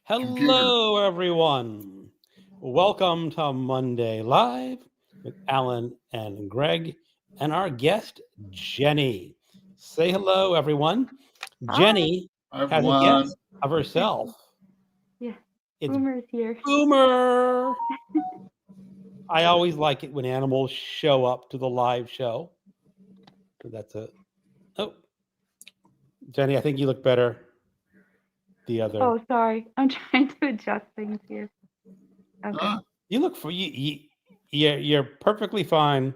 Computer. Hello, everyone. Welcome to Monday Live with Alan and Greg and our guest, Jenny. Say hello, everyone. Hi. Jenny has a Everyone. guest of herself. Yeah, It's Boomer's here. Boomer. I always like it when animals show up to the live show. So that's a. Oh, Jenny, I think you look better. The other. Oh, sorry. I'm trying to adjust things here. Okay. You look for you. You're perfectly fine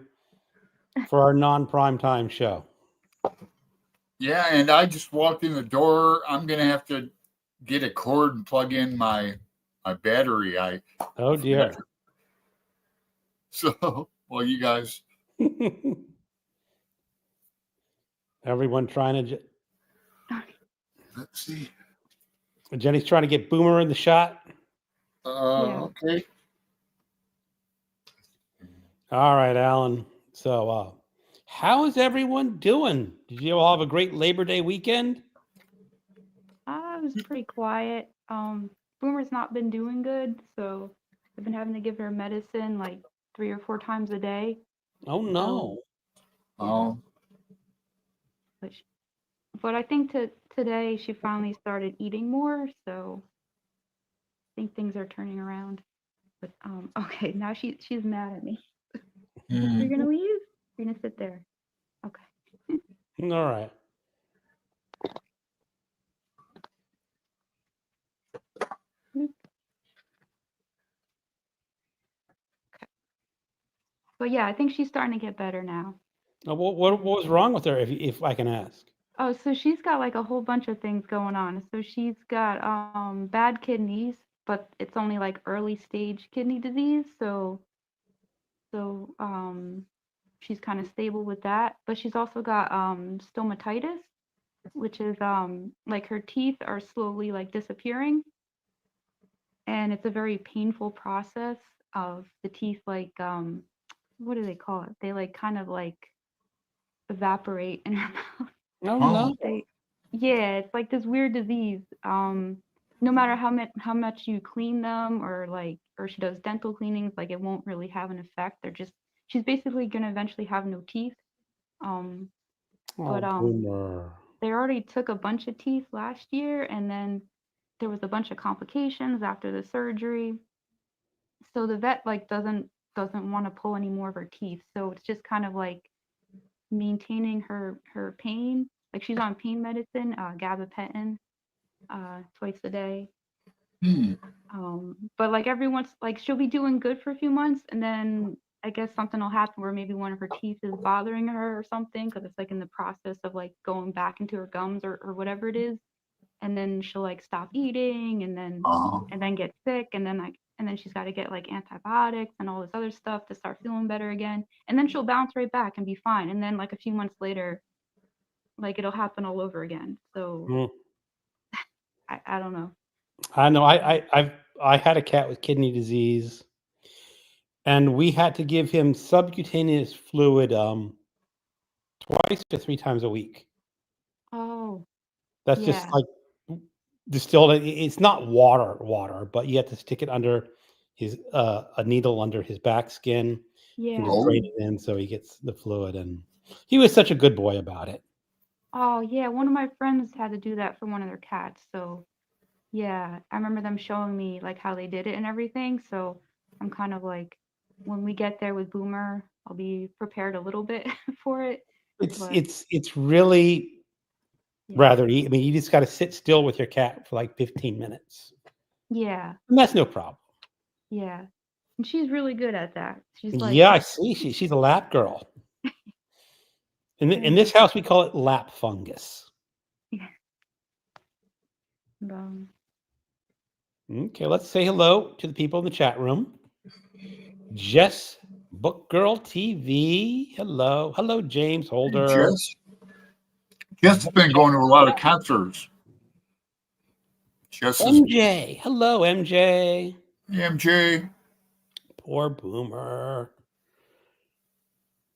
for our non-prime time show. Yeah, and I just walked in the door. I'm gonna have to get a cord and plug in my battery. I Oh dear. so well, you guys. Everyone trying to. Let's see. Jenny's trying to get Boomer in the shot. Yeah. Okay. All right, Alan. So, how is everyone doing? Did you all have a great Labor Day weekend? It was pretty quiet. Boomer's not been doing good, so I've been having to give her medicine like 3 or 4 times a day. Oh no. Oh, Which, but I think today she finally started eating more, so I think things are turning around. But okay, now she's mad at me. You're gonna leave? You're gonna sit there. Okay. All right. But yeah, I think she's starting to get better now. What was wrong with her, if I can ask? Oh, so she's got like a whole bunch of things going on. So she's got bad kidneys, but it's only like early stage kidney disease. So she's kind of stable with that. But she's also got stomatitis, which is like her teeth are slowly like disappearing, and it's a very painful process of the teeth like what do they call it? They like kind of like evaporate in her mouth. Oh oh, no. Yeah, it's like this weird disease. No matter how much you clean them or she does dental cleanings, like it won't really have an effect. She's basically gonna eventually have no teeth. Um, Oh, but Boomer. they already took a bunch of teeth last year, and then there was a bunch of complications after the surgery. So the vet like doesn't want to pull any more of her teeth. So it's just kind of like maintaining her pain. Like she's on pain medicine, gabapentin, twice a day. hmm. But like every once, like she'll be doing good for a few months, and then I guess something will happen where maybe one of her teeth is bothering her or something, because it's like in the process of like going back into her gums or whatever it is, and then she'll like stop eating, Oh, and then get sick, and then she's got to get like antibiotics and all this other stuff to start feeling better again, and then she'll bounce right back and be fine, and then like a few months later, like it'll happen all over again. So Mm. I don't know. I know. I had a cat with kidney disease, and we had to give him subcutaneous fluid twice to 3 times a week. Oh, That's just yeah, like distilled. It's not water, but you have to stick it under his a needle under his back skin and just yeah. drain oh, it in so he gets the fluid. And he was such a good boy about it. Oh, yeah. One of my friends had to do that for one of their cats. So, yeah, I remember them showing me like how they did it and everything. So, I'm kind of like, when we get there with Boomer, I'll be prepared a little bit for it. It's But it's it's really yeah, rather. I mean, you just got to sit still with your cat for like 15 minutes, yeah, and that's no problem. yeah. And she's really good at that. She's like, Yeah, I see. She's a lap girl. In and this house, we call it lap fungus. yeah, um, Okay, let's say hello to the people in the chat room. Jess, Book Girl TV. Hello, James hey, Holder. Jess. Jess has been going to a lot of concerts. Jess is MJ, hello, MJ. MJ. Poor Boomer.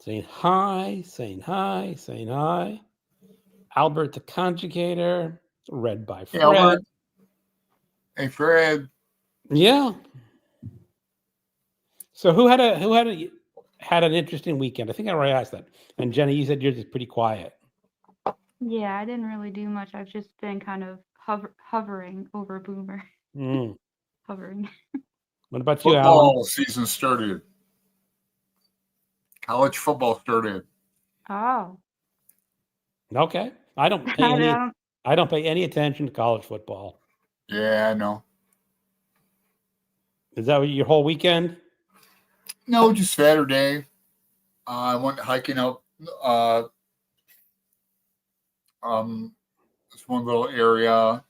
Saying hi, saying hi, saying hi. Albert the Conjugator, read by Fred. Albert. Hey, Fred. Yeah. So who had an interesting weekend? I think I already asked that. And Jenny, you said yours is pretty quiet. Yeah, I didn't really do much. I've just been kind of hovering over Boomer. Mm. Hovering. What about you, Alan? Football season started. College football started. Oh. Okay. I don't pay any attention to college football. Yeah, I know. Is that your whole weekend? No, just Saturday. I went hiking up this one little area.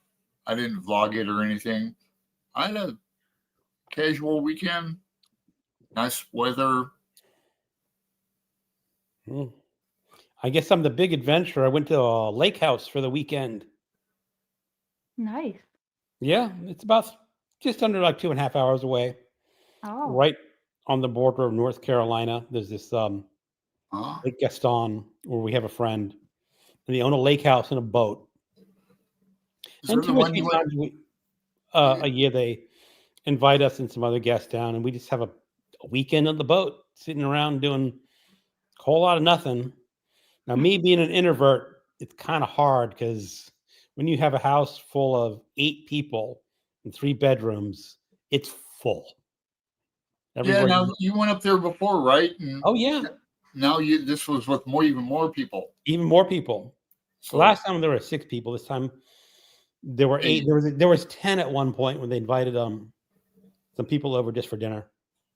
I didn't vlog it or anything. I had a casual weekend. Nice weather. Mm. I guess I'm the big adventurer. I went to a lake house for the weekend. Nice. Yeah, it's about just under like 2.5 hours away, Oh. right on the border of North Carolina. There's this Huh? Lake Gaston where we have a friend, and they own a lake house and a boat. Is And there the 2 or one 3 you went? times a year they invite us and some other guests down, and we just have a weekend on the boat, sitting around doing a whole lot of nothing. Now, me being an introvert, it's kind of hard because when you have a house full of 8 people and 3 bedrooms, it's full. Yeah, Everywhere now you you went up there before, right? And Oh, yeah, now this was with even more people. even more people. So Last time there were 6 people. This time there were 8. 8. There was 10 at one point when they invited some people over just for dinner.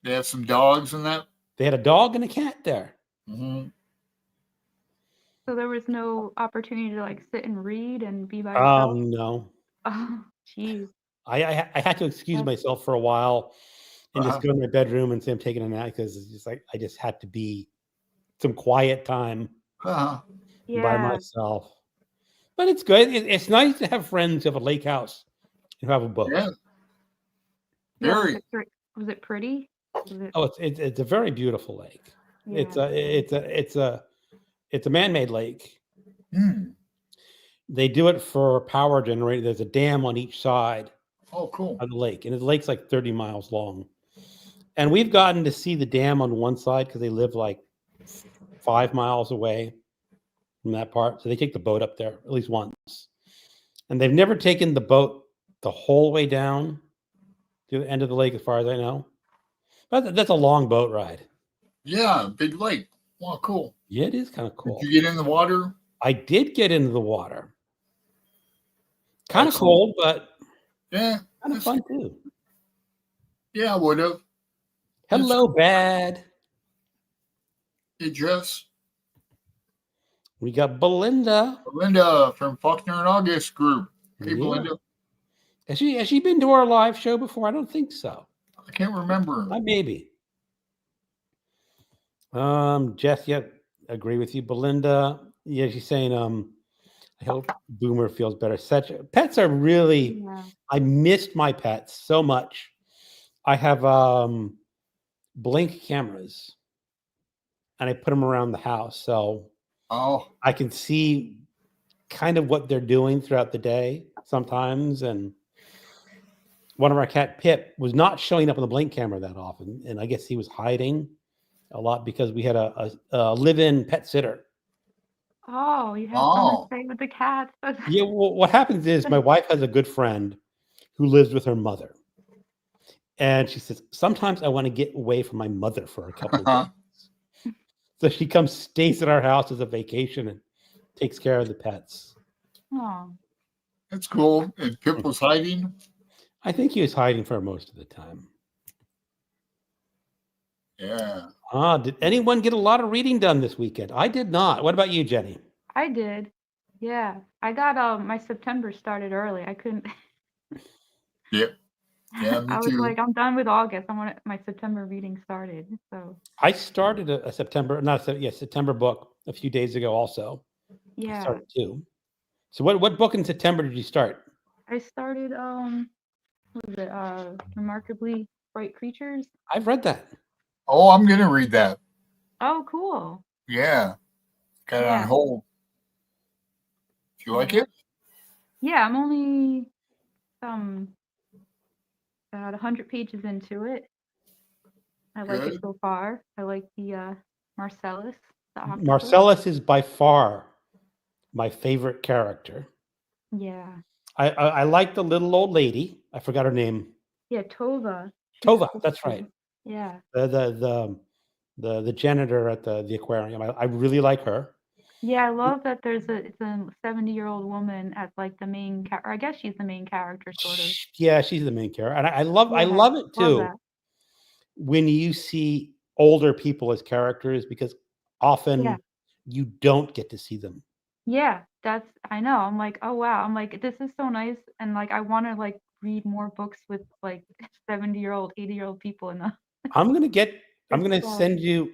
They have some dogs in that. They had a dog and a cat there. Mm-hmm. So there was no opportunity to like sit and read and be by yourself? No. Oh, jeez. I had to excuse myself for a while and just go to my bedroom and say I'm taking a nap because it's just like I just had to be some quiet time by Yeah. myself. But it's good. It's nice to have friends who have a lake house and who have a boat. Yeah. Yeah, Very. was it pretty? Was it, Oh, it's a very beautiful lake. yeah. It's a man-made lake. Hmm. They do it for power generating. There's a dam on each side Oh, cool. of the lake, and the lake's like 30 miles long. And we've gotten to see the dam on one side because they live like 5 miles away from that part. So they take the boat up there at least once. And they've never taken the boat the whole way down to the end of the lake, as far as I know. But that's a long boat ride. Yeah, big lake. Wow, cool. Yeah, it is kind of Did cool. you get in the water? I did get into the water. Kind of Excellent. cold, but Yeah. kind of fun too. Yeah, I would have. Hello, Bad. Hey, Jess. We got Belinda. Belinda from Faulkner and August group. Hey, Yeah. Belinda. Has she been to our live show before? I don't think so. I can't remember. Maybe. Jess, yeah, agree with you. Belinda, yeah, she's saying, I hope Boomer feels better. Pets are really, Yeah. I missed my pets so much. I have Blink cameras and I put them around the house so I can see kind of what they're doing throughout the day sometimes. And one of our cat, Pip, was not showing up on the Blink camera that often. And I guess he was hiding a lot because we had a live-in pet sitter. Oh, you had someone stay with the cats. Yeah, well, what happens is my wife has a good friend who lives with her mother. And she says, sometimes I want to get away from my mother for a couple of days. So she comes, stays at our house as a vacation and takes care of the pets. Oh. That's cool. And Pip was hiding? I think he was hiding for most of the time. Yeah. Did anyone get a lot of reading done this weekend? I did not. What about you, Jenny? I did. Yeah. I got my September started early. I couldn't. Yep. Yeah, me I was too. like, I'm done with August. I want my September reading started. So I started a September book a few days ago also. yeah. I started 2. So what book in September did you start? I started what was it? Remarkably Bright Creatures. I've read that. Oh, I'm gonna read that. Oh, cool. Yeah. Got it Yeah. on hold. Do you like it? Yeah, I'm only about 100 pages into it. I like it Good. so far. I like the Marcellus, the octopus. Marcellus is by far my favorite character. Yeah. I like the little old lady. I forgot her name. Yeah, Tova. She's Tova. cool That's too. right. Yeah. The janitor at the aquarium. I really like her. Yeah, I love that it's a 70-year-old woman as like the main or I guess she's the main character sort of. Yeah, she's the main character, and I love Yeah, it love too that. when you see older people as characters because often Yeah. you don't get to see them. Yeah, I know. I'm like, oh wow. I'm like, this is so nice, and like I want to like read more books with like 70-year-old, 80-year-old people in them. I'm gonna It's send you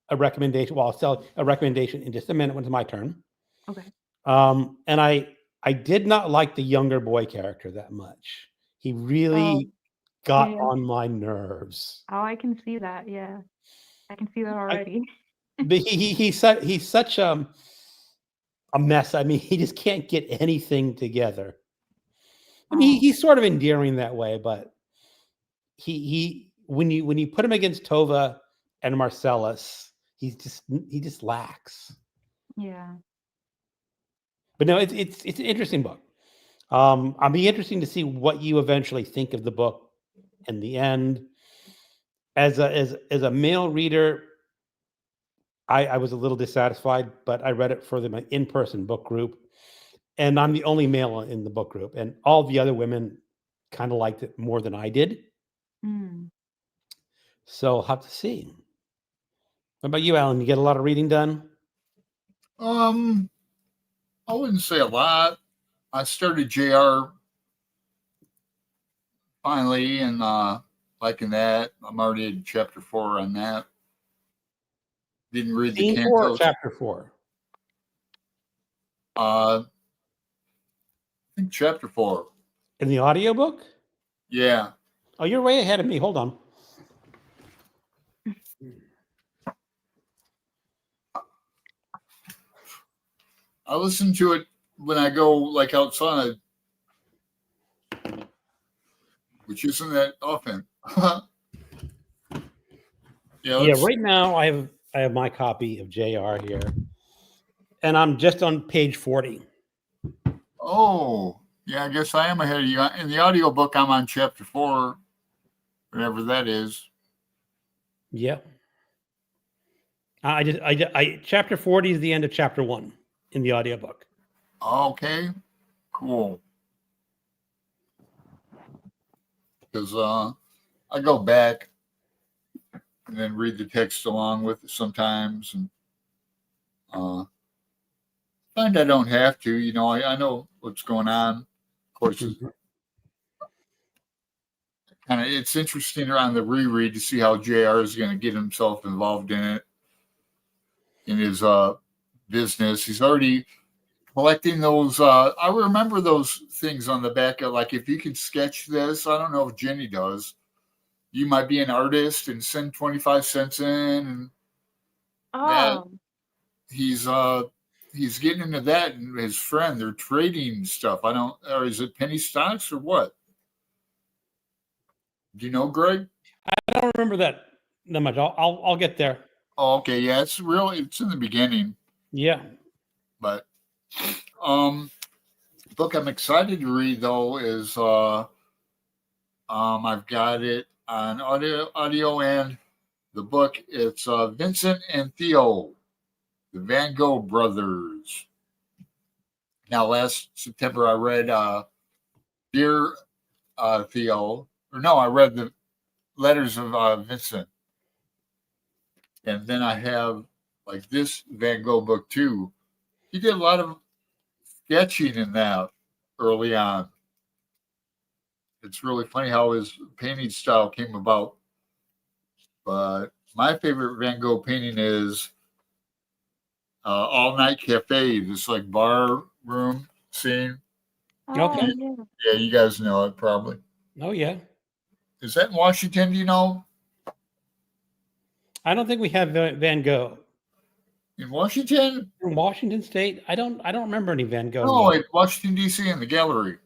a recommendation. Well, I'll sell a recommendation in just a minute when it's my turn. Okay. And I did not like the younger boy character that much. He Oh, really got yeah. on my nerves. Oh, I can see that. Yeah, I can see that already. But he's such a mess. I mean, he just can't get anything together. I mean, Oh, he's sort of endearing that way, but he when you put him against Tova and Marcellus, he just lacks. yeah. But no, it's an interesting book. I'll be interesting to see what you eventually think of the book in the end. As a male reader, I was a little dissatisfied, but I read it for my in-person book group, and I'm the only male in the book group, and all the other women kind of liked it more than I did. Mm. So I'll have to see. What about you, Alan? You get a lot of reading done? I wouldn't say a lot. I started JR finally and liking that. I'm already in chapter 4 on that. Didn't read the Scene 4 or Cantos. chapter 4? I think chapter 4. In the audiobook? Yeah. Oh, you're way ahead of me. Hold on. I listen to it when I go like outside, which isn't that often. Yeah, right now I have my copy of JR here, and I'm just on page 40. Oh, yeah, I guess I am ahead of you. In the audiobook, I'm on chapter 4, whatever that is. Yep. I chapter 40 is the end of chapter 1 in the audiobook. Okay, cool. Because I go back and then read the text along with it sometimes, and find I don't have to. You know, I know what's going on. Of course, it's interesting on the reread to see how JR is going to get himself involved in it, in his business. He's already collecting those. I remember those things on the back of, like, if you could sketch this. I don't know if Jenny does. You might be an artist and send 25 cents in, and that Oh, he's getting into that, and his friend, they're trading stuff. I don't, or is it penny stocks or what? Do you know, Greg? I don't remember that much. I'll get there. Oh, okay, yeah, it's in the beginning, Yeah. but book I'm excited to read though is I've got it on audio and the book. It's Vincent and Theo, the Van Gogh brothers. Now, last September I read Dear Theo, or no, I read the letters of Vincent, and then I have like this Van Gogh book too. He did a lot of sketching in that early on. It's really funny how his painting style came about. But my favorite Van Gogh painting is All Night Cafe, this like bar room scene. Okay. yeah. Yeah, you guys know it probably. Oh yeah. Is that in Washington? Do you know? I don't think we have Van Gogh In Washington? in Washington State. I don't remember any Van Gogh. No, at Washington D.C. in the gallery.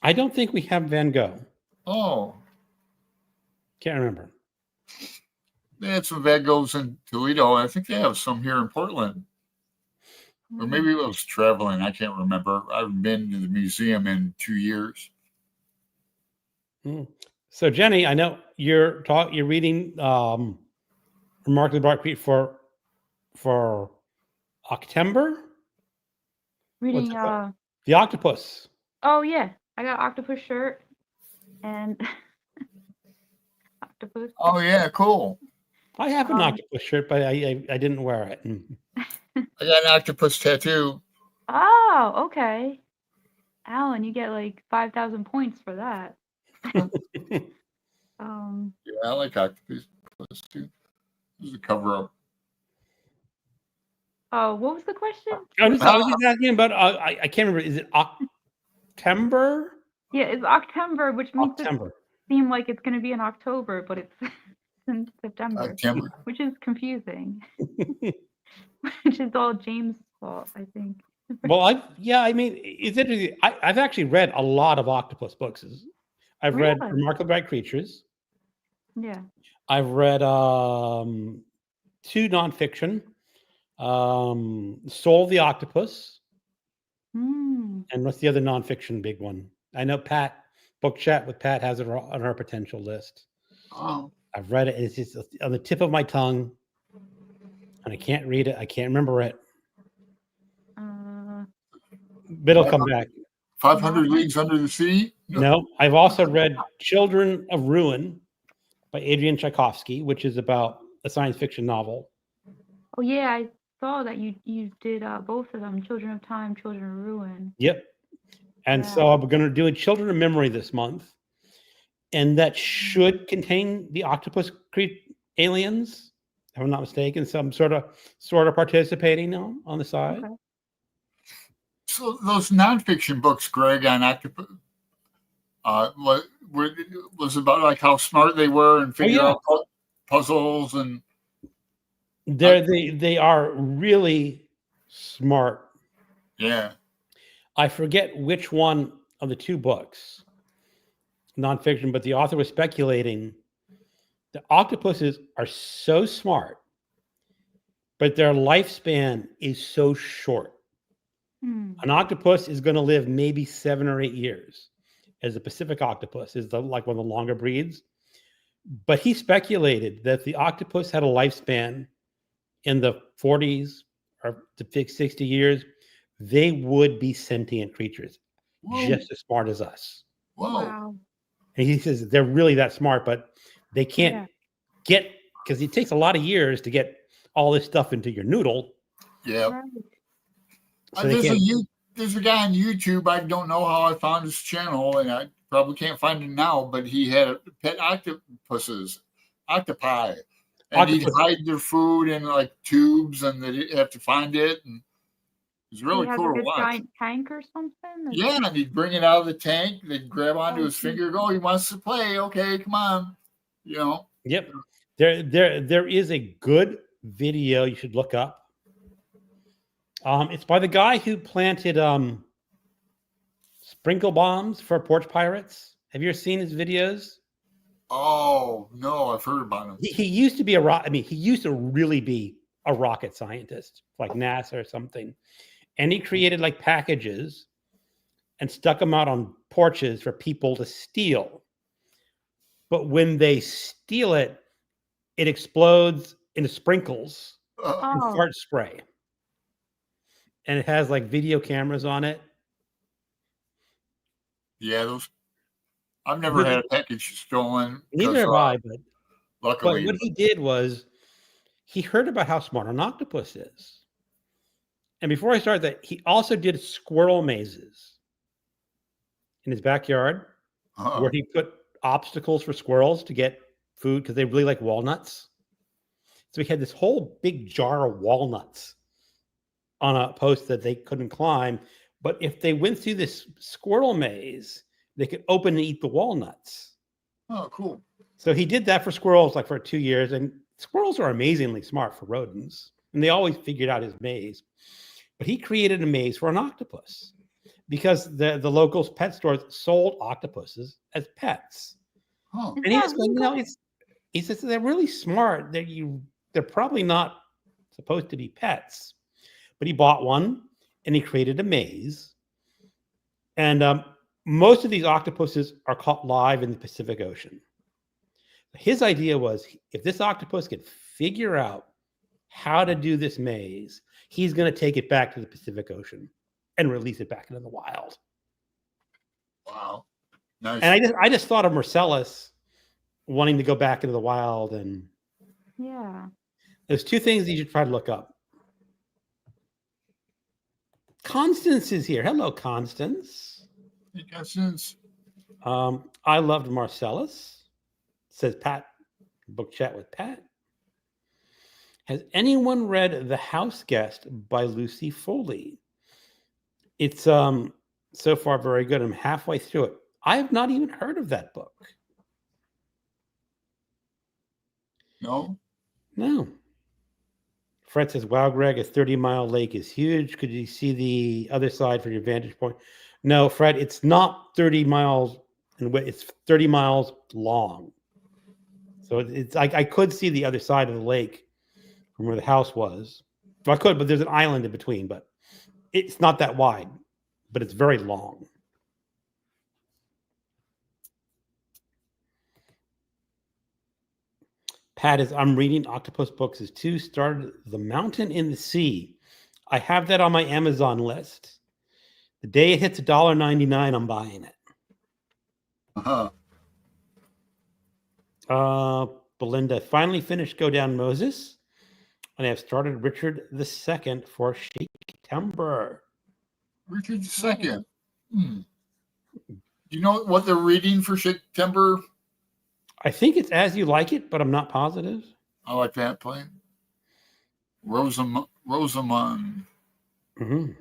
I don't think we have Van Gogh. Oh, Can't remember. they had some Van Goghs in Toledo. I think they have some here in Portland. Or Mm. maybe it was traveling. I can't remember. I haven't been to the museum in 2 years. So Jenny, I know you're reading Remarkably Bright Creek for October. Reading The Octopus. oh yeah, I got octopus shirt and octopus. Oh yeah, cool. I have an octopus shirt, but I didn't wear it. I got an octopus tattoo. Oh, okay. Alan, you get like 5,000 points for that. Yeah, I like octopus too. This is a cover up. Oh, what was the question? I was just asking about. I can't remember. Is it October? Yeah, it's October, which makes it October. seem like it's going to be in October, but it's in September, September. which is confusing. Which is all James' fault, I think. Well, I mean, it's interesting. I've actually read a lot of octopus books. I've read Really? Remarkably Bright Creatures. Yeah. I've read 2 nonfiction, Soul the Octopus, Mm. and what's the other nonfiction big one? I know Pat, Book Chat with Pat has it on her potential list. Oh, I've read it, and it's just on the tip of my tongue, and I can't read it. I can't remember it. But it'll come back. 500 Leagues Under the Sea? No, I've also read Children of Ruin by Adrian Tchaikovsky, which is about a science fiction novel. Oh yeah, I saw that you did both of them, Children of Time, Children of Ruin. Yep. And so I'm going to do a Children of Memory this month, and that should contain the octopus aliens, if I'm not mistaken. So I'm sort of participating on the side. Okay. So those nonfiction books, Greg, on octopus, was about like how smart they were and figure out puzzles and. They are really smart. Yeah. I forget which one of the 2 books, nonfiction, but the author was speculating the octopuses are so smart, but their lifespan is so short. An octopus is going to live maybe 7 or 8 years, as the Pacific octopus is like one of the longer breeds. But he speculated that the octopus had a lifespan in the 40s or to 60 years. They would be sentient creatures, just as smart as us. Whoa. Wow. And he says they're really that smart, but they can't get, because it takes a lot of years to get all this stuff into your noodle. Yeah. Right. So there's a guy on YouTube. I don't know how I found his channel, and I probably can't find it now, but he had pet octopi. And he'd hide their food in like tubes, and they'd have to find it. And it was really cool to watch. Giant tank or something? Yeah, and he'd bring it out of the tank. They'd grab onto his finger, go, he wants to play. Okay, come on. You know. Yep. There is a good video you should look up. It's by the guy who planted sprinkle bombs for porch pirates. Have you ever seen his videos? Oh no, I've heard about him. He used to be he used to really be a rocket scientist, like NASA or something. And he created like packages and stuck them out on porches for people to steal. But when they steal it, it explodes into sprinkles and fart spray. And it has like video cameras on it. Yeah, I've never had a package stolen. Neither have I, but luckily. But what he did was he heard about how smart an octopus is. And before I started that, he also did squirrel mazes in his backyard where he put obstacles for squirrels to get food because they really like walnuts. So he had this whole big jar of walnuts on a post that they couldn't climb. But if they went through this squirrel maze, they could open and eat the walnuts. Oh, cool. So he did that for squirrels like for 2 years. And squirrels are amazingly smart for rodents. And they always figured out his maze. But he created a maze for an octopus. because the local pet stores sold octopuses as pets. Oh, Is And he that was going, you know, legal? he says they're really smart. They're probably not supposed to be pets. But he bought one and he created a maze. And most of these octopuses are caught live in the Pacific Ocean. His idea was if this octopus could figure out how to do this maze, he's going to take it back to the Pacific Ocean and release it back into the wild. wow. Nice. And I just thought of Marcellus wanting to go back into the wild. And Yeah. there's two things you should try to look up. Constance is here. Hello, Constance. You got sense. I loved Marcellus, says Pat, book chat with Pat. Has anyone read The House Guest by Lucy Foley? It's so far very good. I'm halfway through it. I have not even heard of that book. No? No. Fred says, wow, Greg, a 30-mile lake is huge. Could you see the other side from your vantage point? No, Fred, it's not 30 miles in width. It's 30 miles long. So it's I could see the other side of the lake from where the house was. Well, I could, but there's an island in between, but it's not that wide, but it's very long. Pat is, I'm reading Octopus Books is 2, started The Mountain in the Sea. I have that on my Amazon list. The day it hits $1.99, I'm buying it. Uh-huh. Belinda, finally finished Go Down Moses, and I have started Richard II for September. Richard II. Do you know what they're reading for September? I think it's As You Like It, but I'm not positive. I like that play. Rosamund. Mm-hmm.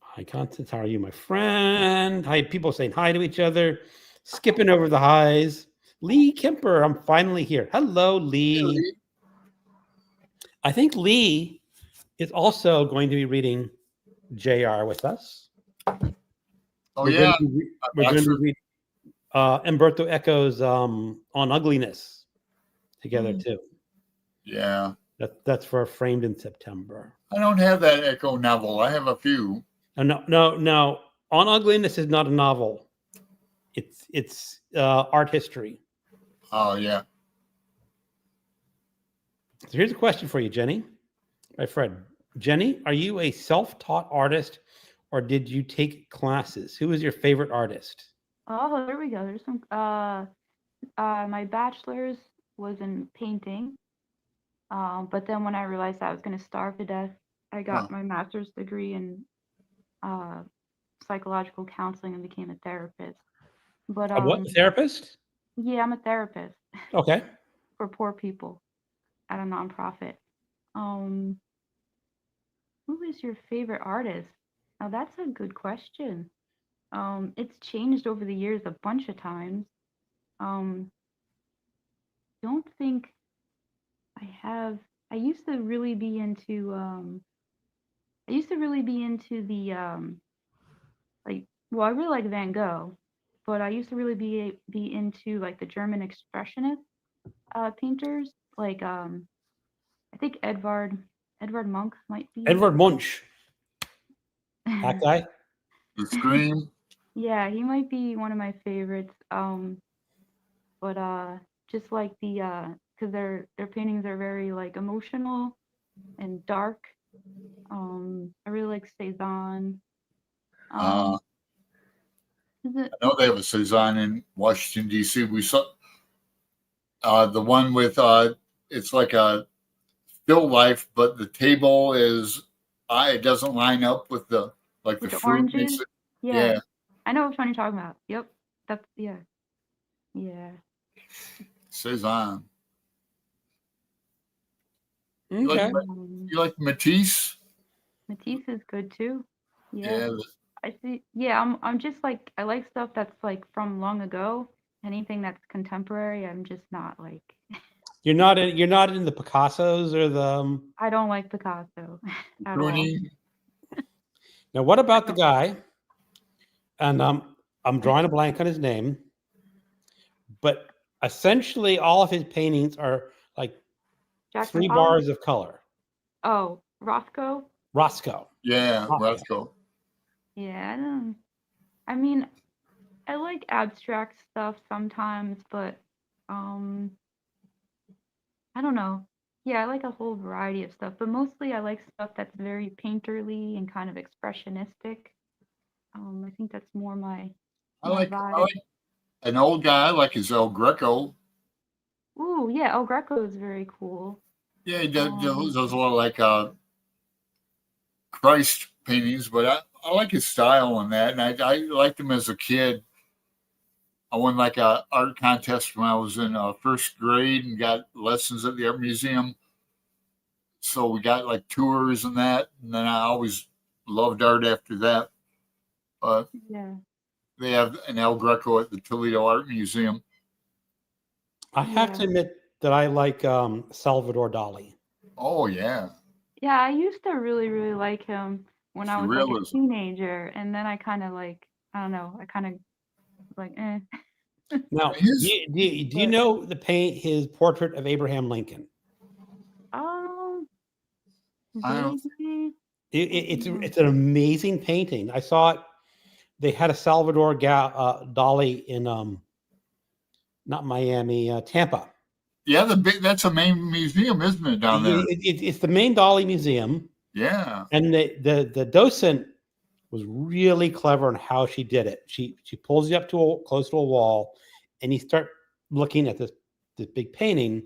Hi, Constance. How are you, my friend? Hi, people saying hi to each other, skipping over the highs. Lee Kemper, I'm finally here. Hello, Lee. Really? I think Lee is also going to be reading JR with us. Oh, We're yeah. going to read Umberto Eco's On Ugliness together, too. Yeah. That's for Framed in September. I don't have that Echo novel. I have a few. No. On Ugliness is not a novel. It's art history. Oh, yeah. So here's a question for you, Jenny. My friend. Jenny, are you a self-taught artist or did you take classes? Who is your favorite artist? Oh, there we go. There's some. My bachelor's was in painting. But then when I realized I was going to starve to death, I got my master's degree in psychological counseling and became a therapist. But A what? Therapist? yeah, I'm a therapist Okay. for poor people at a nonprofit. Who is your favorite artist? Now that's a good question. It's changed over the years a bunch of times. Don't think I have. I used to really be into the like. Well, I really like Van Gogh, but I used to really be into like the German expressionist painters, like I think Edvard Munch might be. Edvard Munch. That guy? The Scream. Yeah, he might be one of my favorites. But just like because their paintings are very like emotional and dark. I really like Cezanne. I Is it? know they have a Cezanne in Washington, D.C. We saw the one with, it's like a still life, but the table is, it doesn't line up with the, like With the the fruit oranges? makes it. Yeah. Yeah. I know which one you're talking about. Yep. That's yeah. Yeah. Cezanne. Okay. You like Matisse? Matisse is good too. Yeah. Yeah. I see. Yeah, I'm just like I like stuff that's like from long ago. Anything that's contemporary, I'm just not like. You're not in the Picassos or the I don't like Picasso at all. Rooney. Now, what about the guy? And I'm drawing a blank on his name, but essentially all of his paintings are like Jackson 3 Pollock? bars of color. Oh, Rothko? Roscoe. Yeah, Roscoe. Roscoe. Yeah, I mean, I like abstract stuff sometimes, but I don't know. Yeah, I like a whole variety of stuff, but mostly I like stuff that's very painterly and kind of expressionistic. I think that's more I my like vibe. an old guy like his El Greco. Ooh, yeah, El Greco is very cool. Yeah, he Um, does a lot of like Christ paintings, but I like his style on that, and I liked him as a kid. I won like a art contest when I was in first grade and got lessons at the art museum. So we got like tours and that, and then I always loved art after that. But yeah, they have an El Greco at the Toledo Art Museum. I have yeah. to admit that I like Salvador Dali. Oh yeah, Yeah, I used to really, really like him when I was like a surrealism. teenager, and then I kind of like, I don't know, I kind of like, eh. Now, His do you But know his portrait of Abraham Lincoln? um, I don't. vaguely, mm, It's an amazing painting. I saw it. They had a Salvador Dali in not Miami, Tampa. Yeah, that's a main museum, isn't it, down there? It's the main Dali museum, Yeah. and the docent was really clever in how she did it. She pulls you up to close to a wall, and you start looking at this big painting,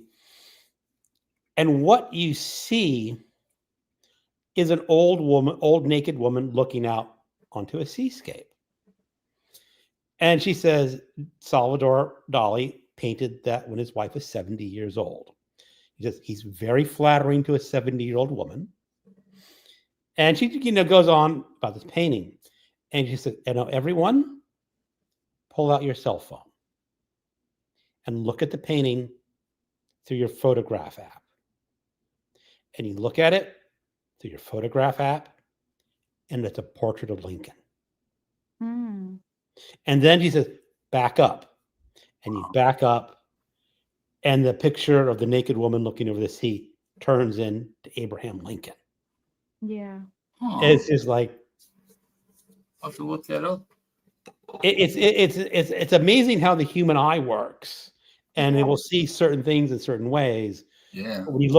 and what you see is an old naked woman looking out onto a seascape. And she says Salvador Dali painted that when his wife was 70 years old. He's very flattering to a 70-year-old woman. And she, goes on about this painting. And she said, everyone, pull out your cell phone and look at the painting through your photograph app. And you look at it through your photograph app, and it's a portrait of Lincoln. mm, And then she says, back up. And you back up, and the picture of the naked woman looking over the sea turns into Abraham Lincoln. yeah, It's just like, I'll have to look that up. it's amazing how the human eye works, and it yeah, will see certain things in certain ways. Yeah. But when you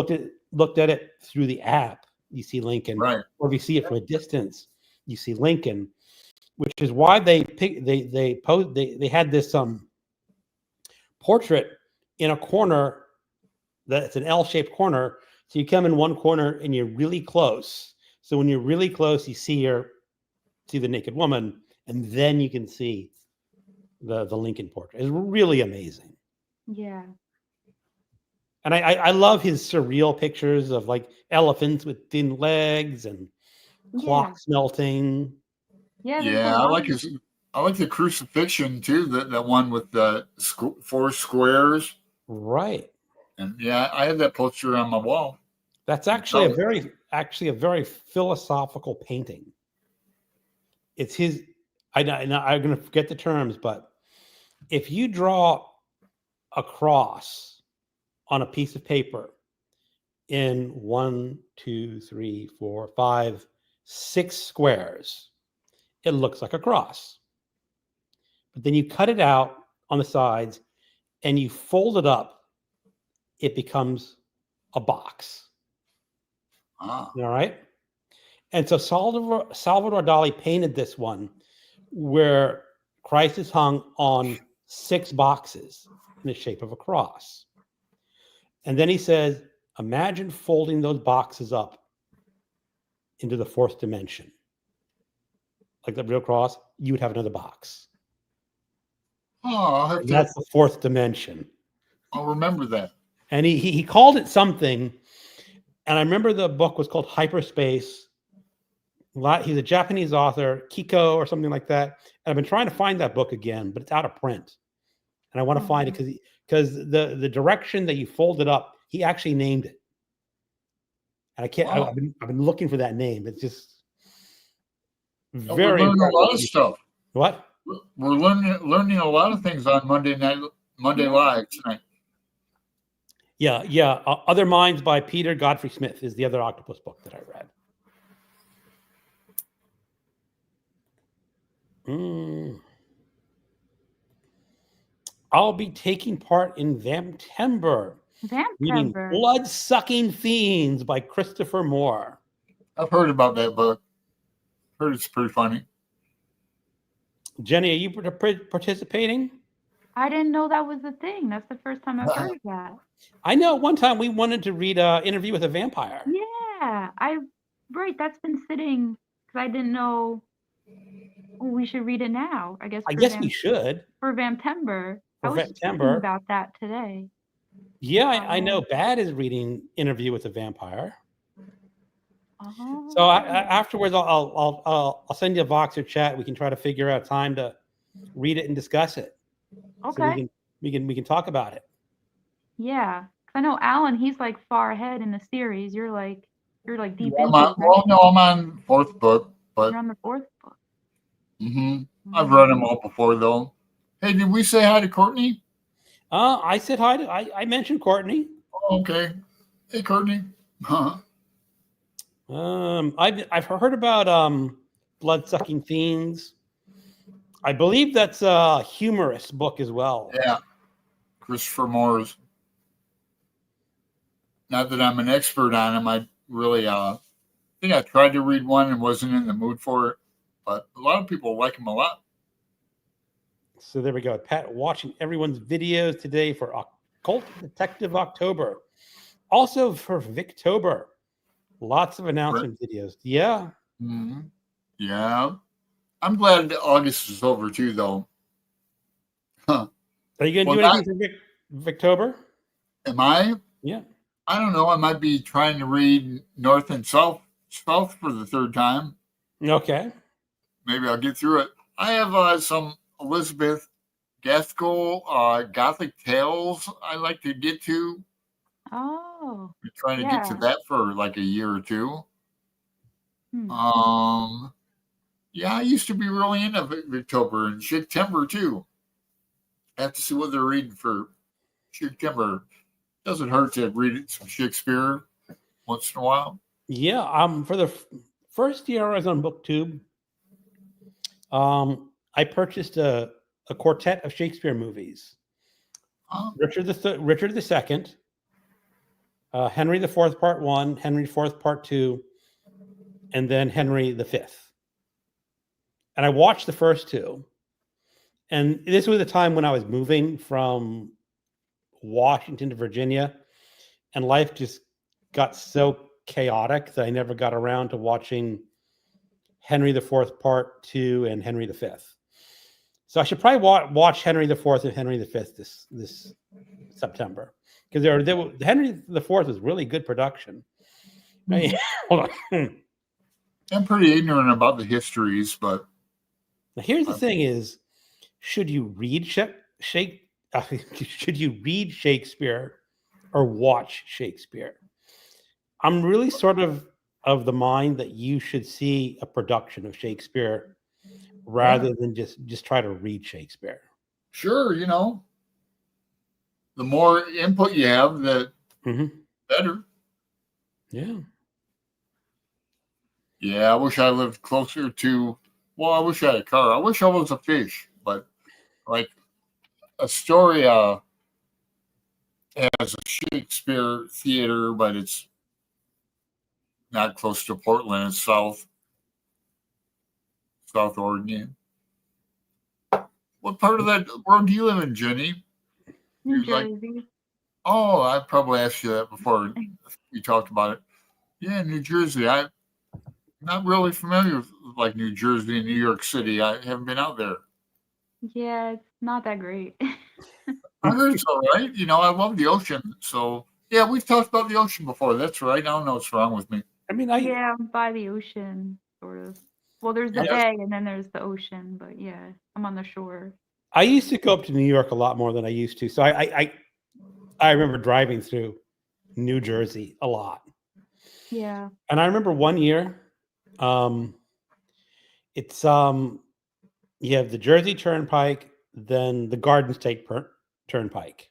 looked at it through the app, you see Lincoln, Right. or if you see it from a distance, you see Lincoln, which is why they had this portrait in a corner that's an L-shaped corner. So you come in one corner and you're really close. So when you're really close, you see the naked woman, and then you can see the Lincoln portrait. It's really amazing. yeah, And I love his surreal pictures of like elephants with thin legs and yeah, clocks melting. yeah. There's a Yeah, lot. I like the crucifixion too. That one with the 4 squares. Right. And yeah, I have that poster on my wall. That's actually a very philosophical painting. It's his. I'm going to forget the terms, but if you draw a cross on a piece of paper in 1, 2, 3, 4, 5, 6 squares, it looks like a cross. But then you cut it out on the sides and you fold it up, it becomes a box. Ah. All right. And so Salvador Dali painted this one where Christ is hung on 6 boxes in the shape of a cross. And then he says, imagine folding those boxes up into the 4th dimension. Like the real cross, you would have another box. Oh, And that's the 4th dimension. I'll remember that. And he called it something. And I remember the book was called Hyperspace. He's a Japanese author, Kiko or something like that. And I've been trying to find that book again, but it's out of print. And I want to find it because the direction that you fold it up, he actually named it. And I can't. Wow. I've been looking for that name. It's just We're Very learning a lot of impressive. stuff. What? We're learning a lot of things on Monday Yeah. Live tonight. Yeah, yeah. Other Minds by Peter Godfrey Smith is the other octopus book that I read. I'll be taking part in Vamptember, reading Vampire. Blood-Sucking Fiends by Christopher Moore. I've heard about that book. Heard it's pretty funny. Jenny, are you participating? I didn't know that was a thing. That's the first time I've heard of that. I know one time we wanted to read Interview with a Vampire. Yeah, right. That's been sitting because I didn't know. Oh, we should read it now. I guess I guess we should. for Vamptember. I For was just thinking Vamptember. about that today. Yeah, I know Bad is reading Interview with a Vampire. Oh. So afterwards, I'll send you a Voxer chat. We can try to figure out time to read it and discuss it. Okay. So we can talk about it. Yeah, 'cause I know Alan. He's like far ahead in the series. You're like deep I'm into on, it. well, no, I'm on fourth book, but You're on the fourth book. I've read them all before, though. Hey, did we say hi to Courtney? I said hi to. I mentioned Courtney. Oh, okay. Hey, Courtney. Huh. I've heard about Blood-Sucking Fiends. I believe that's a humorous book as well. Yeah, Christopher Moore's. Not that I'm an expert on him. I really think I tried to read one and wasn't in the mood for it, but a lot of people like him a lot. So there we go. Pat watching everyone's videos today for Occult Detective October. Also for Victober. Lots of announcement videos. Yeah. Mm-hmm. Yeah. I'm glad August is over too, though. Huh. Are you going to do anything for Victober? Am I? Yeah. I don't know. I might be trying to read North and South for the third time. Okay. Maybe I'll get through it. I have some Elizabeth Gaskell Gothic Tales I like to get to. Oh. I'm trying to get to that for like a year or two. Yeah, I used to be really into Victober and September too. I have to see what they're reading for September. Doesn't hurt to read some Shakespeare once in a while. Yeah. For the first year I was on BookTube, I purchased a quartet of Shakespeare movies. Richard II, Henry IV Part 1, Henry IV Part 2, and then Henry V. And I watched the first two. And this was a time when I was moving from Washington to Virginia, and life just got so chaotic that I never got around to watching Henry IV Part 2 and Henry V. So I should probably watch Henry IV and Henry V this September, because Henry IV was really good production. Hold on. I'm pretty ignorant about the histories, but now here's the thing: is should you read should you read Shakespeare or watch Shakespeare? I'm really sort of the mind that you should see a production of Shakespeare rather than just try to read Shakespeare. Sure, the more input you have, the better. Yeah. Yeah, I wish I lived closer to. Well, I wish I had a car. I wish I was a fish, but like a story has a Shakespeare theater, but it's not close to Portland. It's South Oregon. What part of that world do you live in, Jenny? New Jersey. Oh, I probably asked you that before we talked about it. Yeah, New Jersey. I'm not really familiar with like New Jersey and New York City. I haven't been out there. Yeah, it's not that great. I heard it's all right. I love the ocean. So, yeah, we've talked about the ocean before. That's right. I don't know what's wrong with me. I mean, yeah, I'm by the ocean, sort of. Well, there's the bay and then there's the ocean, but yeah, I'm on the shore. I used to go up to New York a lot more than I used to. So I remember driving through New Jersey a lot. Yeah. And I remember one year, It's you have the Jersey Turnpike, then the Garden State Turnpike,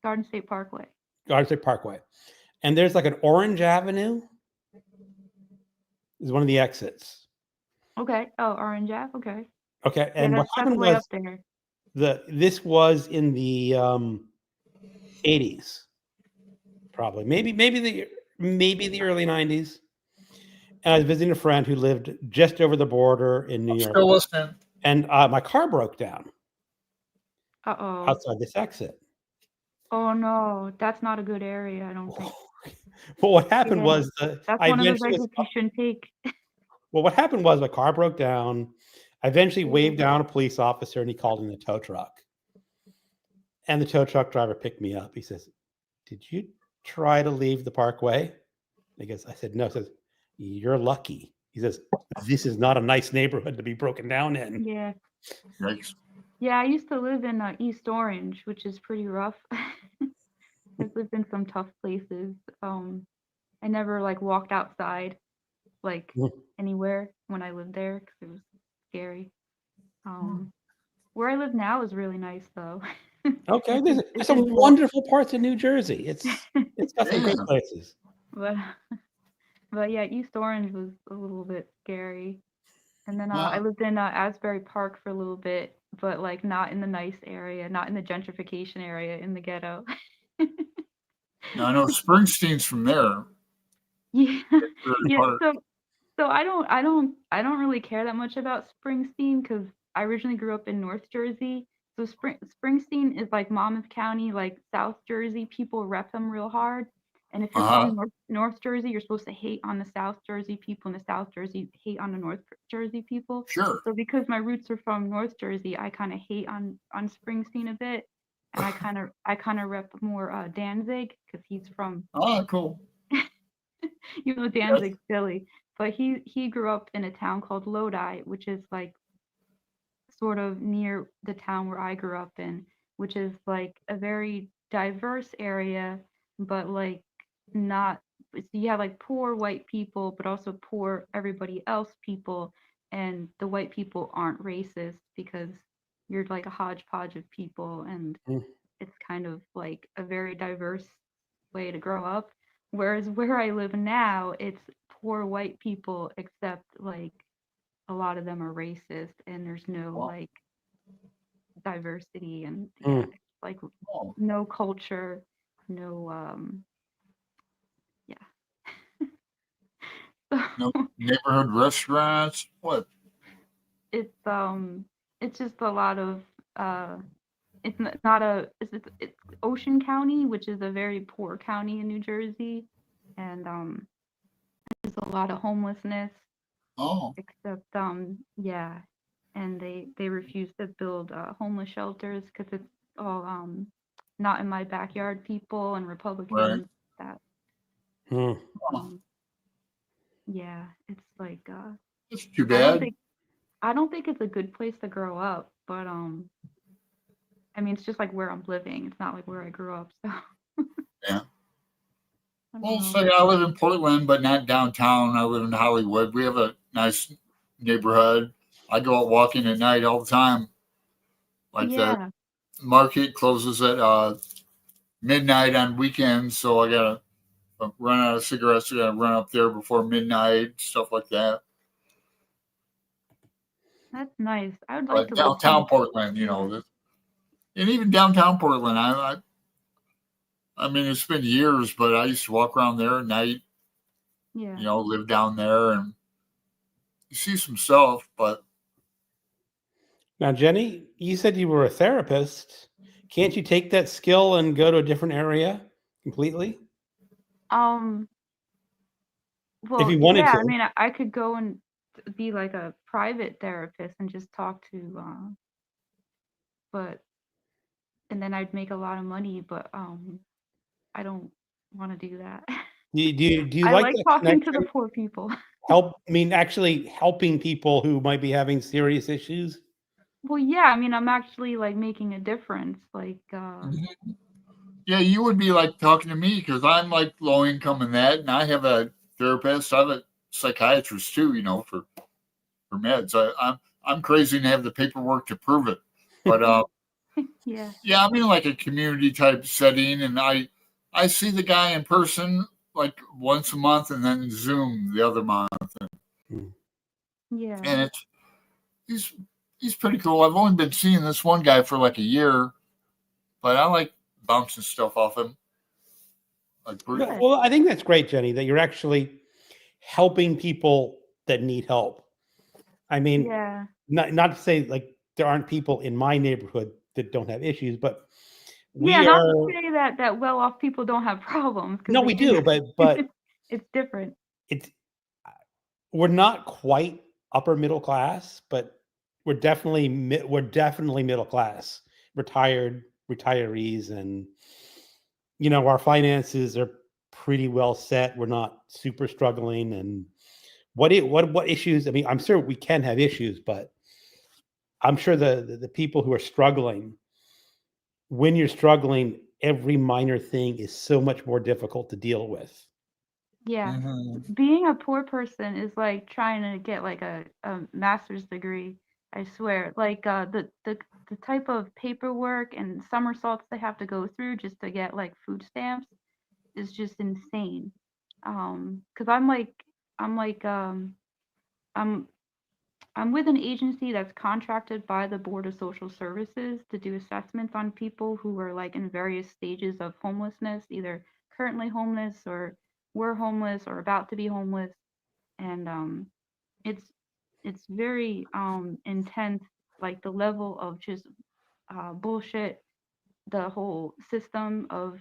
Garden State Parkway. Garden State Parkway, and there's like an Orange Avenue is one of the exits. Okay. Oh, Orange Ave. Okay. Okay, Yeah, and what that's happened way was up there. this was in the 80s, probably maybe the early 90s. And I was visiting a friend who lived just over the border in New I'm York, still listening. and my car broke down Uh-oh. outside this exit. Oh no, that's not a good area, I don't think. But what happened Yeah, was that's I one of those eventually was exits you shouldn't take. well, what happened was my car broke down. I eventually Yeah. waved down a police officer, and he called in a tow truck. And the tow truck driver picked me up. He says, "Did you try to leave the parkway?" I said, "No." He says, "You're lucky." He says, "This is not a nice neighborhood to be broken down in." Yeah. Yikes. Yeah, I used to live in East Orange, which is pretty rough. I've lived in some tough places. I never like walked outside like Mm. anywhere when I lived there because it was scary. Where I live now is really nice though. Okay, It's there's, in, there's it's some in Florida, wonderful parts of New Jersey. It's got some great Yeah. places. but but yeah, East Orange was a little bit scary. And then I Wow. lived in Asbury Park for a little bit, but like not in the nice area, not in the gentrification area, in the ghetto. Now I know Springsteen's from there. Yeah, Very yeah. part. So I don't really care that much about Springsteen because I originally grew up in North Jersey. So Springsteen is like Monmouth County, like South Jersey. People rep them real hard. And if you're Uh-huh. from North Jersey, you're supposed to hate on the South Jersey people, and the South Jersey hate on the North Jersey people. Sure. So because my roots are from North Jersey, I kind of hate on Springsteen a bit, and I kind of rep more Danzig because he's from Oh, cool. even though Yes. Danzig's Philly, but he grew up in a town called Lodi, which is like sort of near the town where I grew up in, which is like a very diverse area, but like not so you have like poor white people, but also poor everybody else people, and the white people aren't racist because you're like a hodgepodge of people, and Mm. it's kind of like a very diverse way to grow up. Whereas where I live now, it's poor white people, except like a lot of them are racist and there's no Wow. like diversity and yeah, Mm. it's like Oh, no culture, no yeah. no So neighborhood restaurants. What? it's just a lot of it's not a it's Ocean County, which is a very poor county in New Jersey, and there's a lot of homelessness, Oh, except yeah, and they refuse to build homeless shelters because it's all not in my backyard people and right. Republicans that Mm. Oh, um yeah, it's like that's too I don't bad. think I don't think it's a good place to grow up, but I mean it's just like where I'm living. It's not like where I grew up, so Yeah. I don't Well, know. say I live in Portland, but not downtown. I live in Hollywood. We have a nice neighborhood. I go out walking at night all the time. Like the Yeah, market closes at midnight on weekends, so I gotta run out of cigarettes. I gotta run up there before midnight, stuff like that. that's nice. I would like But to live some downtown Portland, yeah. and even downtown Portland, I mean, it's been years, but I used to walk around there at night. Yeah. Live down there, and you see some stuff. But Now, Jenny, you said you were a therapist. Can't you take that skill and go to a different area completely Um if well, you wanted yeah, to? I mean I could go and be like a private therapist and just talk to but and then I'd make a lot of money, but I don't want to do that. Do you I like like that talking to the connection? poor people. Actually helping people who might be having serious issues. Well, yeah, I mean I'm actually like making a difference. Like yeah, you would be like talking to me because I'm like low income and that, and I have a therapist. I have a psychiatrist too. For her meds. I'm crazy and have the paperwork to prove it. But Yeah. yeah, I'm in like a community type setting, and I see the guy in person like once a month, and then Zoom the other month, Yeah. and he's he's pretty cool. I've only been seeing this one guy for like a year, but I like bouncing stuff off him. Like, Good. Well, I think that's great, Jenny, that you're actually helping people that need help. I mean, Yeah. not to say like there aren't people in my neighborhood that don't have issues, but Yeah, we not are. to say that well-off people don't have problems, because No, they we do, do. but It's different. it's we're not quite upper middle class, but we're definitely middle class, retirees, and our finances are pretty well set. We're not super struggling. And what issues? I mean, I'm sure we can have issues, but I'm sure the people who are struggling, when you're struggling, every minor thing is so much more difficult to deal with. Yeah. mm-hmm. Being a poor person is like trying to get like a master's degree. I swear. Like the type of paperwork and somersaults they have to go through just to get like food stamps is just insane. Because I'm like I'm I'm with an agency that's contracted by the Board of Social Services to do assessments on people who are like in various stages of homelessness, either currently homeless or were homeless or about to be homeless. And it's it's very intense, like the level of just bullshit, the whole system of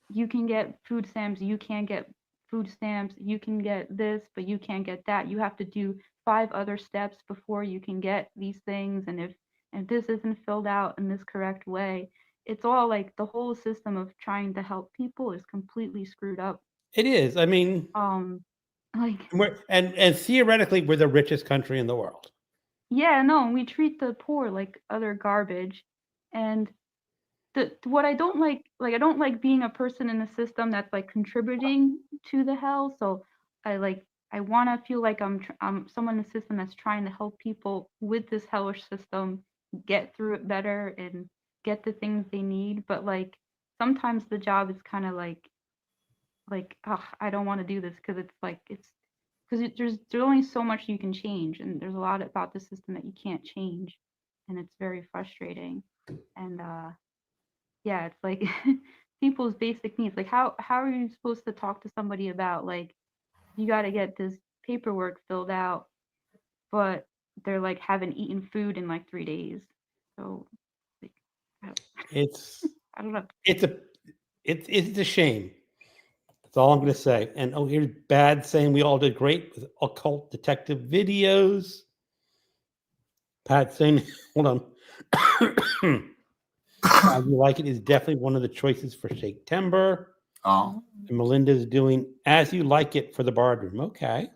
you can get food stamps, you can't get food stamps, you can get this, but you can't get that. You have to do 5 other steps before you can get these things. And if this isn't filled out in this correct way, it's all like the whole system of trying to help people is completely screwed up. It is. I mean, Um, like and theoretically, we're the richest country in the world. yeah, no, we treat the poor like other garbage. And what I don't like I don't like being a person in the system that's like contributing to the hell. So I want to feel like I'm someone in the system that's trying to help people with this hellish system get through it better and get the things they need. But like sometimes the job is kind of like ugh, I don't want to do this because it's because there's only so much you can change, and there's a lot about the system that you can't change, and it's very frustrating. And yeah, it's like people's basic needs. Like how are you supposed to talk to somebody about like you got to get this paperwork filled out, but they're like haven't eaten food in like 3 days. So like I don't, It's I don't know. it's a it's a shame. That's all I'm going to say. And oh, here's Bad saying we all did great with occult detective videos. Pat saying, hold on. How You Like It is definitely one of the choices for Shake-Tember. Oh, And Melinda's doing As You Like It for the Bardroom. Okay.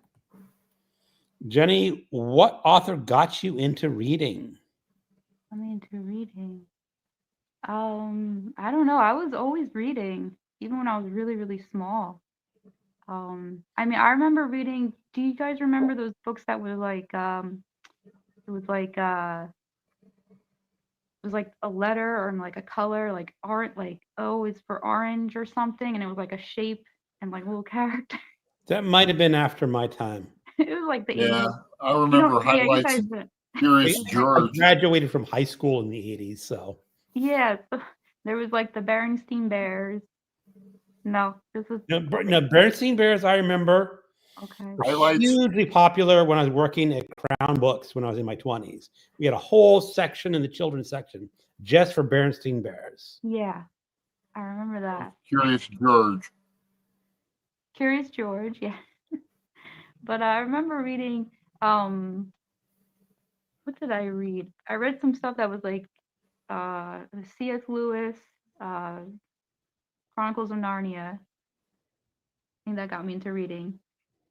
Jenny, what author got you into reading? I'm into reading. I don't know. I was always reading, even when I was really, really small. I mean, I remember reading. Do you guys remember those books that were like, it was like, it was like a letter or like a color, like art, like O is for orange or something, and it was like a shape and like a little character. That might have been after my time. It was like the yeah. 80s. I You know, remember yeah, you highlights guys, of Curious I George. graduated from high school in the 80s, so. yeah. There was like the Berenstain Bears. No, this is No, Bernstein Bears, I remember, okay. were Highlights. hugely popular when I was working at Crown Books when I was in my 20s. We had a whole section in the children's section just for Bernstein Bears. Yeah, I remember that. Curious George. Curious George, yeah. But I remember reading, um, what did I read? I read some stuff that was like C.S. Lewis, uh, Chronicles of Narnia. I think that got me into reading.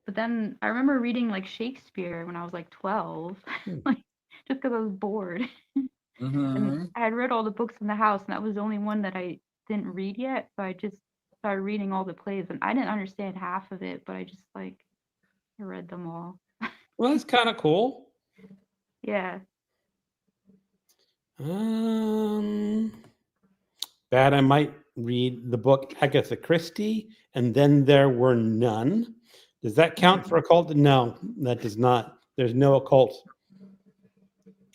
But then I remember reading like Shakespeare when I was like 12, like just because I was bored. And Mm-hmm. I had read all the books in the house, and that was the only one that I didn't read yet. So I just started reading all the plays, and I didn't understand half of it, but I just like I read them all. Well, that's kind of cool. Yeah. That I might read the book Agatha Christie, and Then There Were None. Does that count for occult? No, that does not. There's no occult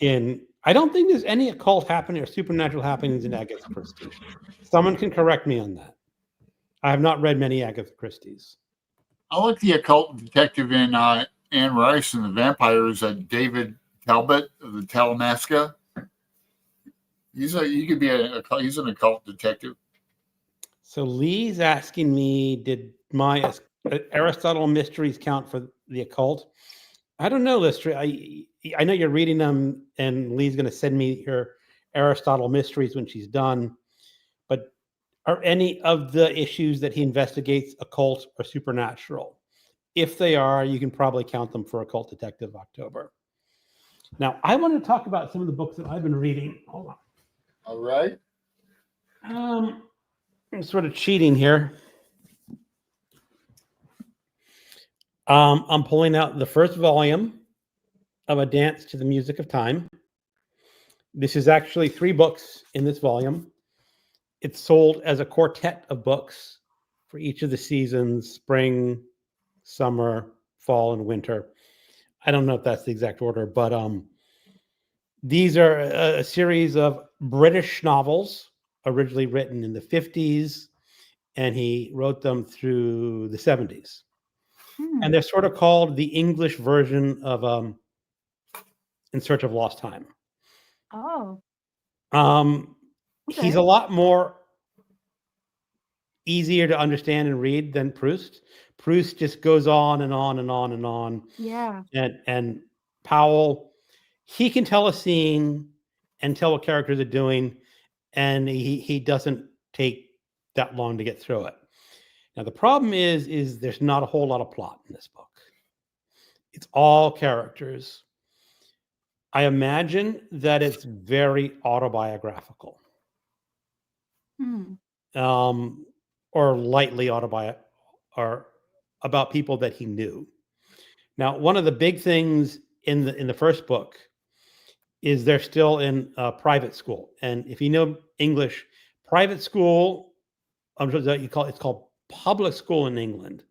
in. I don't think there's any occult happening or supernatural happenings in Agatha Christie. Someone can correct me on that. I have not read many Agatha Christie's. I like the occult detective in Anne Rice and the Vampires, David Talbot of the Talamasca. He's an occult detective. So Lee's asking me, did my Aristotle mysteries count for the occult? I don't know, Lister. I know you're reading them, and Lee's going to send me her Aristotle mysteries when she's done. But are any of the issues that he investigates occult or supernatural? If they are, you can probably count them for Occult Detective October. Now, I want to talk about some of the books that I've been reading. Hold on. All right. I'm sort of cheating here. I'm pulling out the first volume of A Dance to the Music of Time. This is actually 3 books in this volume. It's sold as a quartet of books for each of the seasons: spring, summer, fall, and winter. I don't know if that's the exact order, but these are a series of British novels originally written in the 50s, and he wrote them through the 70s. And they're sort of called the English version of In Search of Lost Time. Oh. He's a lot more easier to understand and read than Proust. Proust just goes on and on and on and on. Yeah. And Powell, he can tell a scene and tell what characters are doing, and he doesn't take that long to get through it. Now the problem is there's not a whole lot of plot in this book. It's all characters. I imagine that it's very autobiographical. Or lightly autobiographical, or about people that he knew. Now, one of the big things in the first book is they're still in private school, and if you know English, private school, it's called public school in England,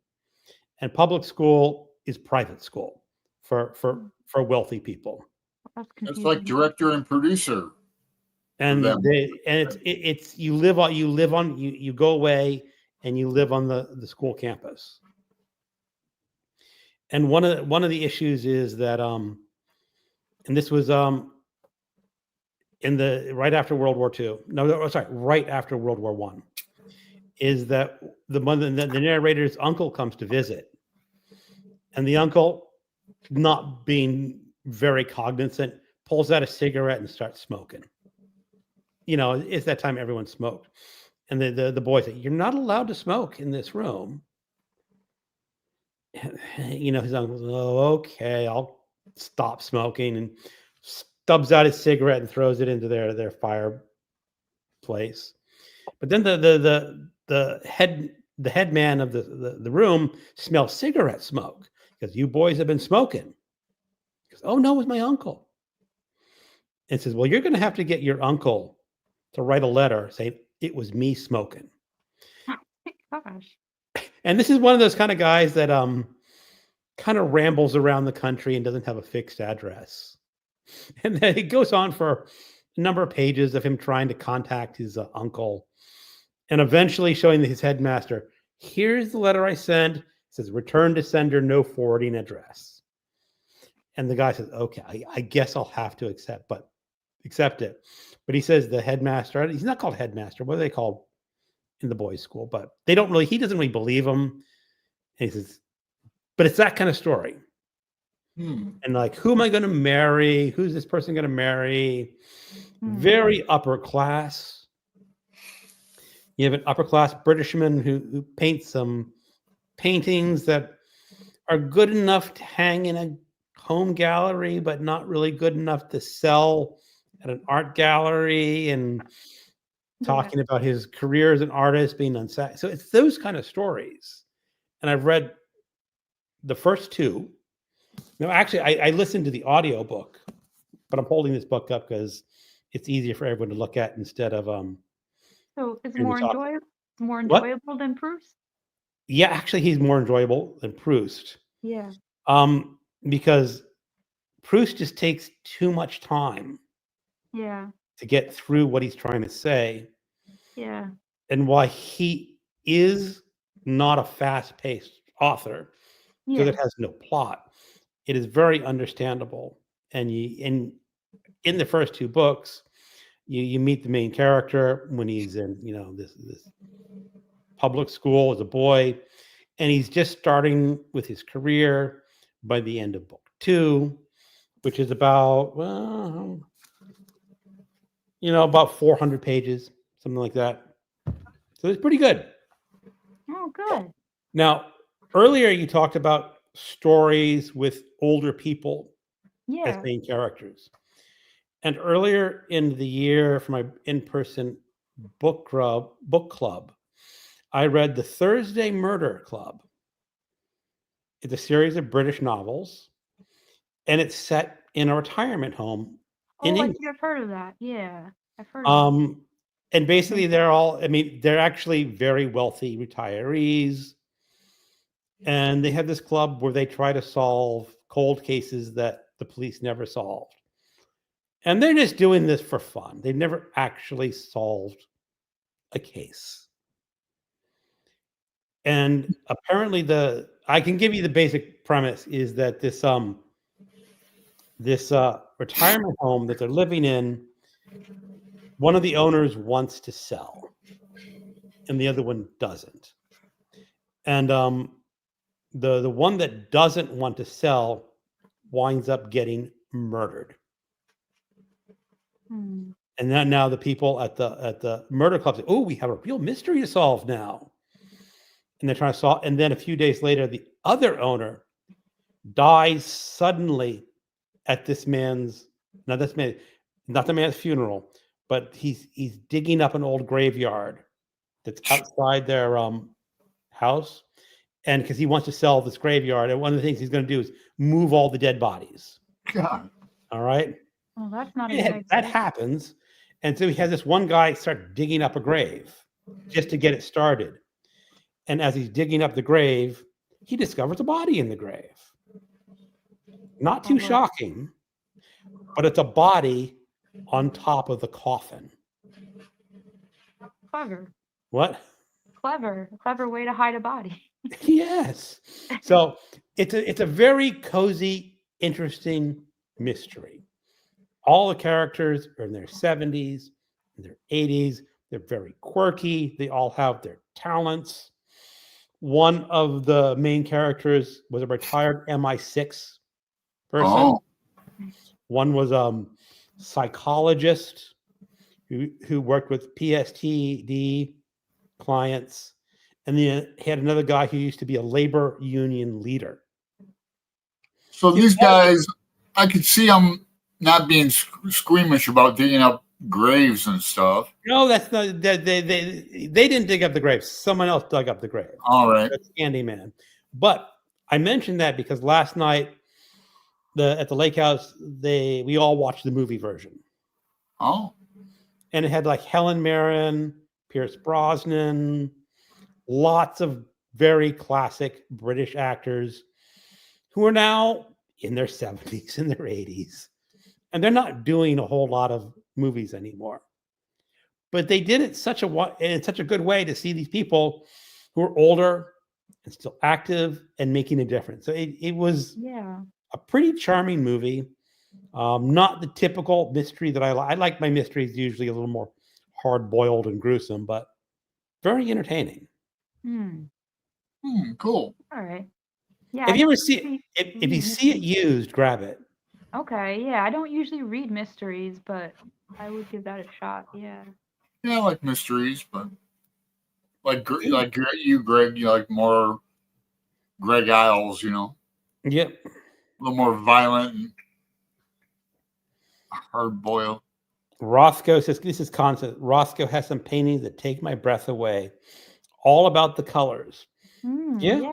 and public school is private school for wealthy people. That's It's like director and producer. And it's you go away and you live on the school campus. And one of the issues is that and this was in the right after World War II. No, sorry, right after World War I, is that the narrator's uncle comes to visit, and the uncle, not being very cognizant, pulls out a cigarette and starts smoking. You know, it's that time everyone smoked. And the boy said, "You're not allowed to smoke in this room." You know, his uncle's, "Oh, okay, I'll stop smoking," and stubs out his cigarette and throws it into their fireplace. But then the head man of the room smells cigarette smoke, because "You boys have been smoking." He goes, "Oh no, it was my uncle." And says, "Well, you're going to have to get your uncle to write a letter saying it was me smoking." Gosh. And this is one of those kind of guys that kind of rambles around the country and doesn't have a fixed address. And then it goes on for a number of pages of him trying to contact his uncle, and eventually showing his headmaster, "Here's the letter I sent. It says return to sender, no forwarding address." And the guy says, "Okay, I guess I'll have to accept it." But he says the headmaster, he's not called headmaster. What are they called in the boys' school? But he doesn't really believe him. And he says, but it's that kind of story. And like, who am I going to marry? Who's this person going to marry? Very upper class. You have an upper class Britishman who paints some paintings that are good enough to hang in a home gallery, but not really good enough to sell at an art gallery, and talking about his career as an artist being unsatisfied. So it's those kind of stories. And I've read the first 2. No, actually, I listened to the audiobook but I'm holding this book up because it's easier for everyone to look at instead of So it's hearing me more talk. What? enjoyable than Proust? Yeah, actually, he's more enjoyable than Proust. Yeah. Because Proust just takes too much time Yeah. to get through what he's trying to say, Yeah. and why he is not a fast-paced author because Yeah. it has no plot. It is very understandable, and in the first two books, you meet the main character when he's in this public school as a boy, and he's just starting with his career by the end of book 2, which is about about 400 pages, something like that. So it's pretty good. Oh, good. Now, earlier you talked about stories with older people as Yeah. main characters. And earlier in the year for my in-person book club, I read The Thursday Murder Club. It's a series of British novels, and it's set in a retirement home in Oh, I England. think I've heard of that. Yeah. I've heard of that. And basically they're actually very wealthy retirees, and they have this club where they try to solve cold cases that the police never solved. And they're just doing this for fun. They've never actually solved a case. And apparently I can give you the basic premise is that this retirement home that they're living in, one of the owners wants to sell and the other one doesn't. And the one that doesn't want to sell winds up getting murdered. Hmm. And then now the people at the murder club say, "Oh, we have a real mystery to solve now." And they're trying to solve. And then a few days later, the other owner dies suddenly at this man's not the man's funeral, but he's digging up an old graveyard that's outside their house, and because he wants to sell this graveyard, and one of the things he's going to do is move all the dead bodies. God. All right. Oh, that's not a Yeah, good that idea. happens. And so he has this one guy start digging up a grave just to get it started. And as he's digging up the grave, he discovers a body in the grave. Not too Oh, shocking, but it's a body on top of the coffin. clever. What? Clever. A clever way to hide a body. Yes. So it's a very cozy, interesting mystery. All the characters are in their 70s, in their 80s. They're very quirky. They all have their talents. One of the main characters was a retired MI6 person. Oh, One was psychologist who worked with PSTD clients. And then he had another guy who used to be a labor union leader. so these guys, I could see them not being squeamish about digging up graves and stuff. No, that's not. They didn't dig up the grave. Someone else dug up the grave. All right. That's Candyman. But I mentioned that because last night, at the lake house, we all watched the movie version, Oh, and it had like Helen Mirren, Pierce Brosnan, lots of very classic British actors who are now in their 70s and their 80s, and they're not doing a whole lot of movies anymore. But they did it in such a good way to see these people who are older and still active and making a difference. So it was a pretty charming movie. Not the typical mystery that I like. I like my mysteries usually a little more hard-boiled and gruesome, but very entertaining. Cool. All right. Yeah. If you ever see it, if you see it used, grab it. Okay. Yeah. I don't usually read mysteries, but I would give that a shot. Yeah. Yeah, I like mysteries, but like you, Greg, you like more Greg Isles, Yep. a little more violent and hard boiled. Roscoe says, this is constant. Roscoe has some paintings that take my breath away. All about the colors. Yeah.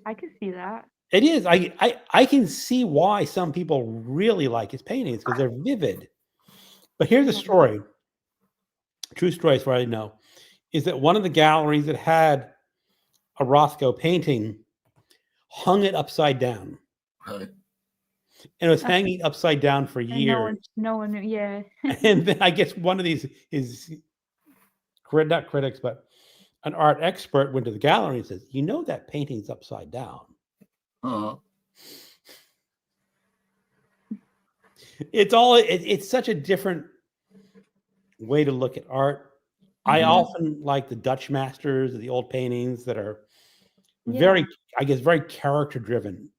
I could see that. It is. I can see why some people really like his paintings because they're vivid. But here's a story. True story, as far as I know, is that one of the galleries that had a Rothko painting hung it upside down, Right. and it was hanging upside down for And years. no one knew. Yeah. And then I guess one of these is not critics, but an art expert went to the gallery and says, "You know that painting's upside down." Uh-huh. It's such a different way to look at art. I Mhm. often like the Dutch masters, the old paintings that are Yeah. very, I guess, very character driven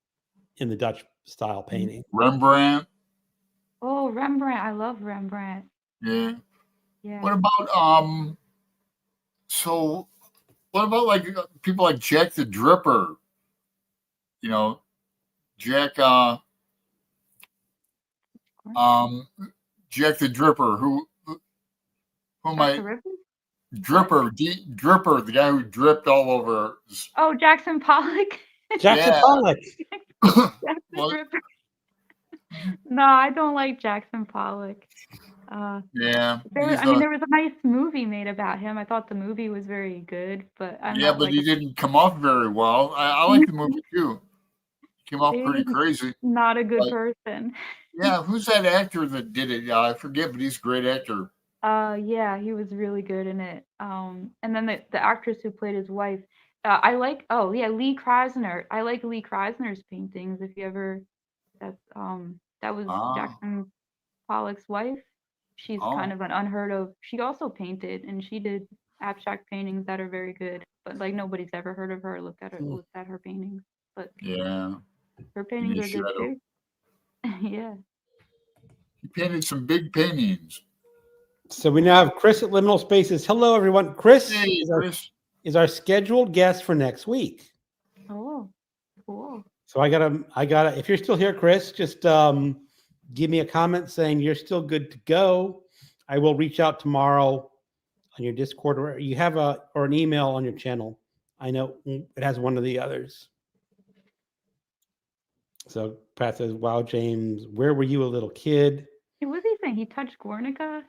in the Dutch style painting. Rembrandt. Oh, Rembrandt. I love Rembrandt. Yeah. Yeah. What about so what about like people like Jack the Dripper? You know, Jack um Jack the Dripper, who Jack might the Ripper? Dripper, the guy who dripped all over. Oh, Jackson Pollock. Jackson Yeah. Pollock. Jackson Well, Ripper. No, I don't like Jackson Pollock. yeah, There he's was a nice movie made about him. I thought the movie was very good, but I'm yeah, not but like he didn't come off very well. I like the movie too. He came off pretty he's crazy. not a good Like, person. yeah, who's that actor that did it? Yeah, I forget, but he's a great actor. Yeah, he was really good in it. And then the actress who played his wife, I like. Oh yeah, Lee Krasner. I like Lee Krasner's paintings. If you ever, that was Ah, Jackson Pollock's wife. She's kind oh, of an unheard of. She also painted, and she did abstract paintings that are very good. But like nobody's ever heard of her, or looked at her paintings. But yeah. her And paintings you are should good have. too. Yeah. He painted some big paintings. So we now have Chris at Liminal Spaces. Hello, everyone. Chris Hey, Chris. is our scheduled guest for next week. Oh, cool. So I gotta. If you're still here, Chris, just give me a comment saying you're still good to go. I will reach out tomorrow on your Discord, or you have or an email on your channel. I know it has one of the others. So Pat says, "Wow, James, where were you a little kid?" Hey, what was he saying? He touched Guernica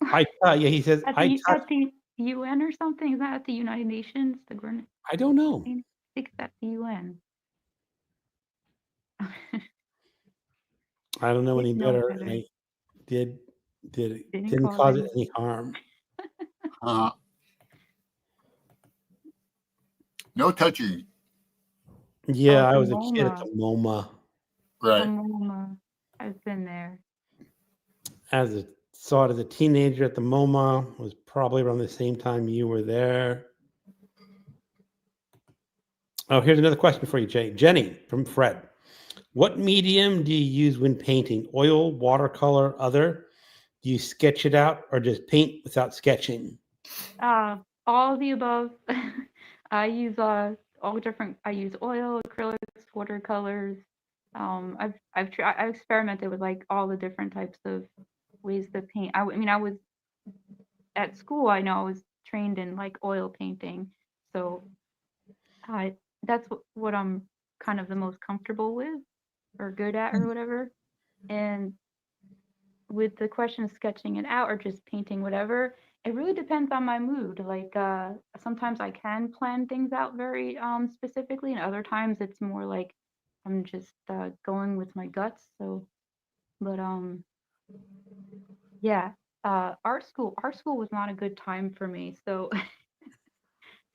Yeah, he says at I the UN or something. Is that at the United Nations? The Guernica. I don't know. I think it's at the UN. I don't know any No better, and better. I did Didn't didn't cause cause it any harm. No touching. Yeah, Oh, I the was a kid at MoMA. the MoMA. The Right. MoMA. I've been there. Saw it as a teenager at the MoMA. Was probably around the same time you were there. Oh, here's another question for you, Jay. Jenny from Fred. What medium do you use when painting? Oil, watercolor, other? Do you sketch it out or just paint without sketching? All of the above. I use all different. I use oil, acrylics, watercolors. I've experimented with like all the different types of ways to paint. I mean, I was at school. I know I was trained in like oil painting, so I that's what I'm kind of the most comfortable with or good at or whatever. And with the question of sketching it out or just painting whatever, it really depends on my mood. Like sometimes I can plan things out very specifically, and other times it's more like I'm just going with my guts. So, but yeah, art school was not a good time for me. So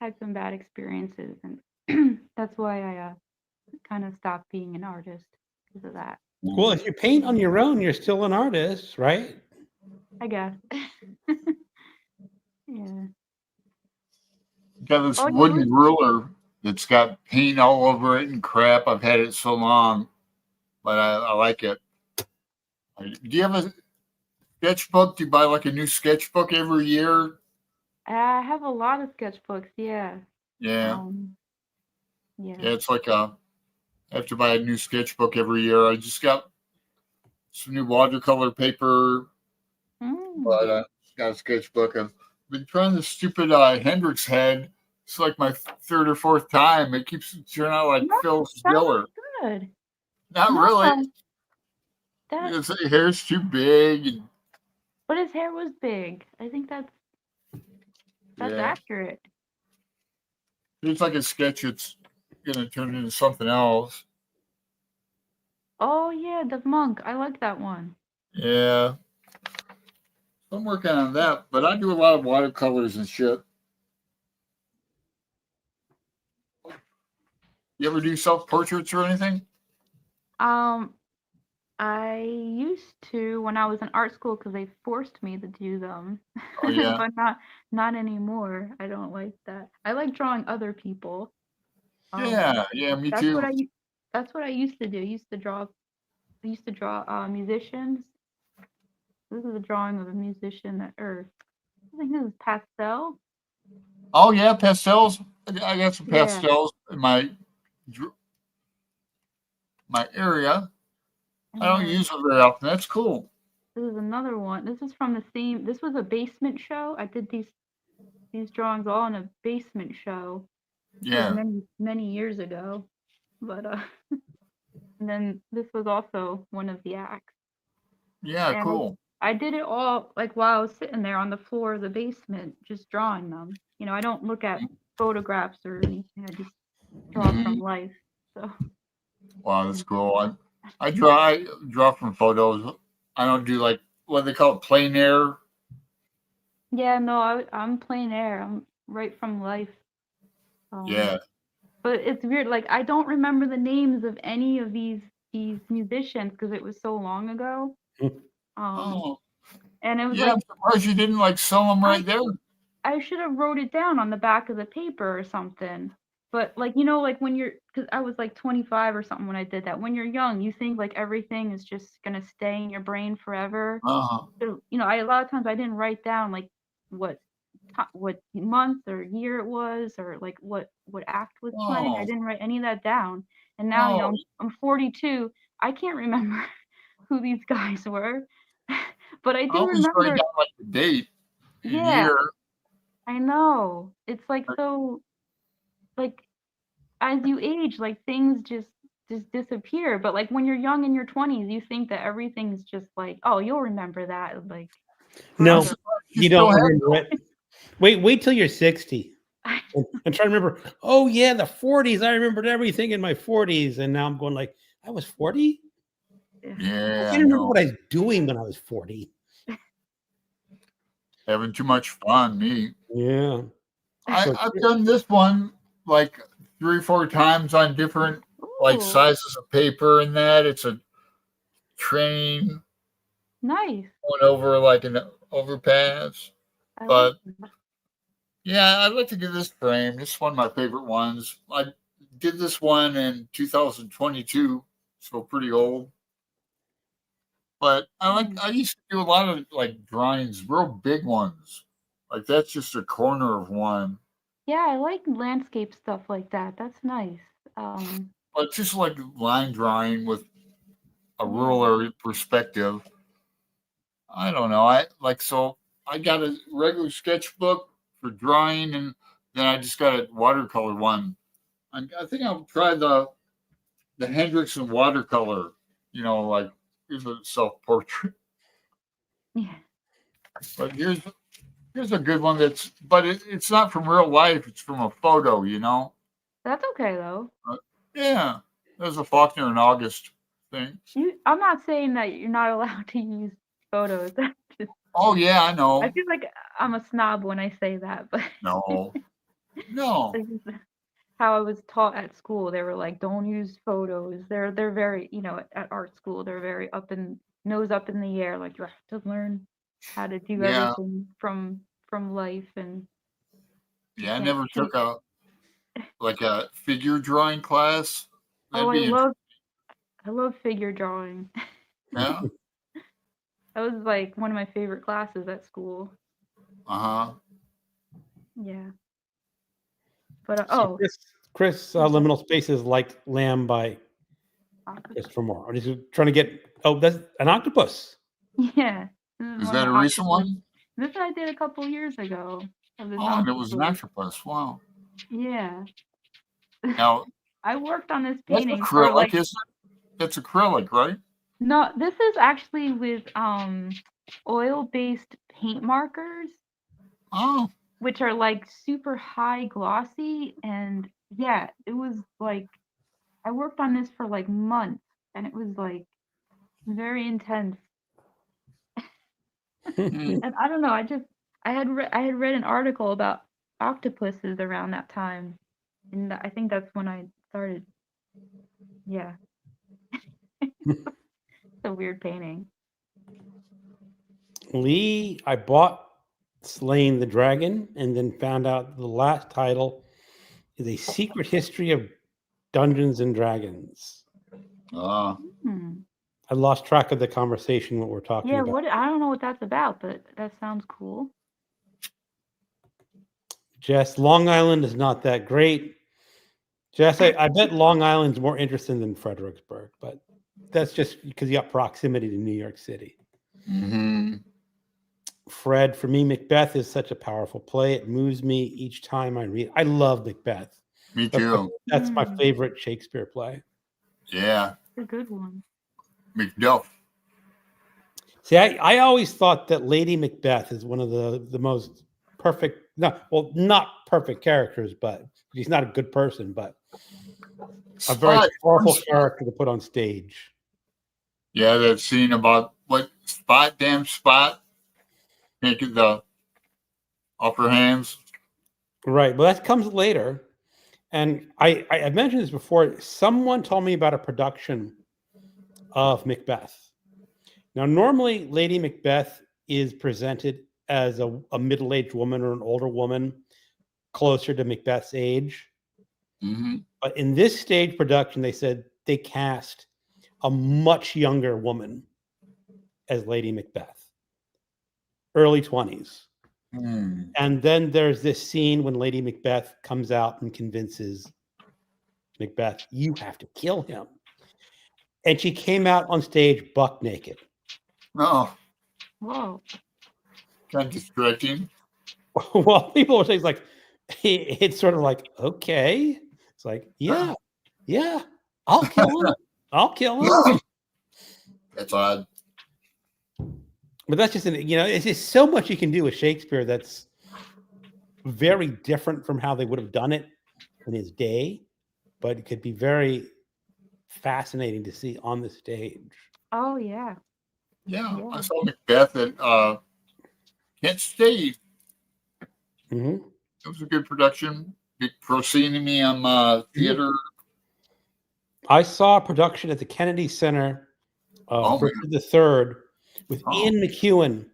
had some bad experiences, and that's why I kind of stopped being an artist because of that. Well, if you paint on your own, you're still an artist, right? I guess. Yeah. Got this Oh, yeah, wooden ruler that's got paint all over it and crap. I've had it so long, but I like it. Do you have a sketchbook? Do you buy like a new sketchbook every year? I have a lot of sketchbooks. Yeah. Yeah. Yeah. Yeah, it's like I have to buy a new sketchbook every year. I just got some new watercolor paper, but just got a sketchbook. I've been trying the stupid Hendrix head. It's like my third or fourth time. It keeps turning out like No, Phil that Stiller. looks good. Not No, really. that His hair's too big. And, but his hair was big. I think that's yeah. accurate. It's like a sketch. It's gonna turn into something else. Oh yeah, the monk. I like that one. Yeah. I'm working on that, but I do a lot of watercolors and shit. You ever do self portraits or anything? Um, I used to when I was in art school because they forced me to do them, Oh yeah. but not anymore. I don't like that. I like drawing other people. Um, Yeah. Yeah. Me that's what too. that's what I used to do. I used to draw musicians. This is a drawing of a musician or I think this is pastel. Oh yeah, pastels. I got some Yeah. pastels in my area. I And don't then use them very often. That's cool. this is another one. This is from the same. This was a basement show. I did these drawings all in a basement show. This was Yeah. many years ago. But and then this was also one of the acts. Yeah. And Cool. I did it all like while I was sitting there on the floor of the basement, just drawing them. I don't look at photographs or anything. I just draw from Hmm. life. So Wow, that's cool. I draw from photos. I don't do like what they call it, plein air. yeah, no, I'm plein air. I'm right from life. Um, Yeah. but it's weird. Like I don't remember the names of any of these musicians because it was so long ago. Um, Oh, and it was yeah. like I'm surprised you didn't like sell them I right there. I should have wrote it down on the back of the paper or something. But like like when because I was like 25 or something when I did that. When you're young, you think like everything is just gonna stay in your brain forever. Uh-huh. So I a lot of times I didn't write down like what what month or year it was or like what act was playing. I Oh, didn't write any of that down. And now oh. I'm 42. I can't remember who these guys were, but I I do always write remember. down like the date and Yeah, year. I know. It's like so like as you age, like things just disappear. But like when you're young in your 20s, you think that everything's just like, oh, you'll remember that like I'm No, forever. surprised you you still don't have remember it. Wait till you're 60 and try to remember. Oh yeah, the 40s. I remembered everything in my 40s, and now I'm going like, I was 40. Yeah. I Yeah, can't I remember know. what I was doing when I was 40. Having too much fun, me. Yeah. So I've done this one like 3 or 4 times on different like Ooh, sizes of paper and that. It's a train nice. going over like an overpass. I like But that. yeah, I'd like to get this frame. This is one of my favorite ones. I did this one in 2022, so pretty old. But Mm. I used to do a lot of like drawings, real big ones. Like that's just a corner of one. Yeah, I like landscape stuff like that. That's nice. Um, But just like line drawing with a yeah. rural area perspective. I don't know. I like so I got a regular sketchbook for drawing, and then I just got a watercolor one. I think I'll try the Hendrickson watercolor. Like here's a self portrait, Yeah. but here's a good one but it's not from real life. It's from a photo. That's okay though. Uh, yeah, there's a Faulkner and August thing. I'm not saying that you're not allowed to use photos. Oh yeah, I I know. feel like I'm a snob when I say that, but No, no. like how I was taught at school, they were like, "Don't use photos." They're very, at art school, they're very nose up in the air. Like you have to learn how to do Yeah, everything from life, and you yeah. I can't never take. took a figure drawing class. Oh, That'd be interesting. I love figure drawing. Yeah. That was like one of my favorite classes at school. Uh huh. Yeah, but So Chris, Liminal Spaces like Lamb by octopus. Christopher Moore. Or is he trying to get? Oh, that's an octopus. Yeah, this is Is one of that the a recent octopus. one? This I did a couple years ago of this Oh, and it was an octopus. octopus. Wow. Yeah. Now, I worked on this That's painting for acrylic, like isn't it? That's acrylic, right? no, this is actually with oil-based paint markers, Oh, which are like super high glossy, and yeah, it was like I worked on this for like months, and it was like very intense. hmm. And I don't know, I had read an article about octopuses around that time, and I think that's when I started. Yeah, it's a weird painting. Lee, I bought Slaying the Dragon and then found out the last title is A Secret History of Dungeons and Dragons. Uh, Hmm. I lost track of the conversation, what we're talking Yeah, about. what I don't know what that's about, but that sounds cool. Jess, Long Island is not that great. Jess, I bet Long Island's more interesting than Fredericksburg, but that's just because you got proximity to New York City. hmm. Fred, for me, Macbeth is such a powerful play. It moves me each time I read. I love Macbeth. Me That's my, too. that's my Hmm. favorite Shakespeare play. Yeah, It's a good one. Macduff. See, I always thought that Lady Macbeth is one of the most perfect, not perfect characters, but she's not a good person, but a very Spot. powerful character to put on stage. Yeah, that scene about what Spot, damn Spot, can't get the upper hands. Right. Well, that comes later. And I mentioned this before. Someone told me about a production of Macbeth. Now, normally, Lady Macbeth is presented as a middle aged woman or an older woman closer to Macbeth's age. Hmm. But in this stage production, they said they cast a much younger woman as Lady Macbeth, early 20s. Hmm. And then there's this scene when Lady Macbeth comes out and convinces Macbeth, you have to kill him. And she came out on stage buck naked. Oh, Whoa. kind of distracting. Well, people were saying like, it's sort of like, okay. It's like, yeah, I'll kill him. I'll kill him. That's odd. But that's just, it's just so much you can do with Shakespeare that's very different from how they would have done it in his day, but it could be very fascinating to see on the stage. Oh yeah. Yeah, I Yeah. saw Macbeth at Kent State. hmm It was a good production. Big proscenium theater. I saw a production at the Kennedy Center Oh of man. Richard III with Oh, Ian McEwan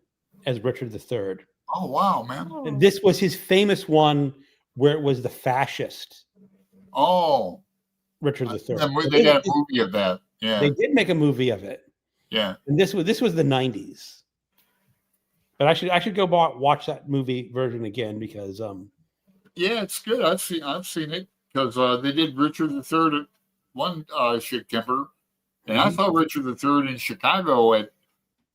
as Richard III. oh wow, man. And Oh. this was his famous one where it was the fascist Oh, Richard I III. remember So they got a movie of that. they Yeah, did make a movie of it, yeah, and this was the 90s. But I should go watch that movie version again because yeah. It's good. I've seen it because they did Richard III at one September, and I Mhm. saw Richard III in Chicago at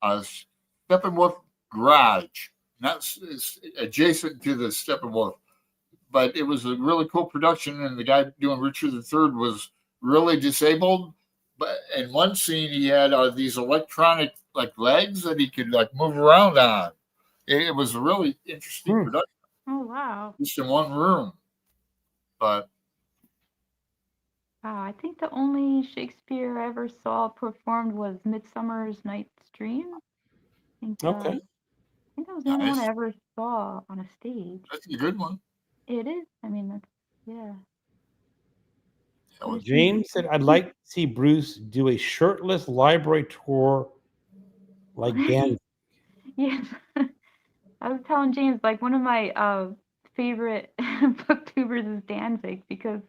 Steppenwolf Garage. And that's it's adjacent to the Steppenwolf, but it was a really cool production, and the guy doing Richard III was really disabled. But in one scene, he had these electronic like legs that he could like move around on. It was a really interesting Hmm. production, Oh wow. just in one room. But Wow. I think the only Shakespeare I ever saw performed was Midsummer's Night's Dream. Okay. I think that was the only one I nice, ever saw on a stage. that's a good one. It is. I mean, that's yeah. That But was it's been James said, I'd like to see Bruce do a shirtless library tour like Dan. yes. I was telling James like one of my favorite booktubers is Danzig because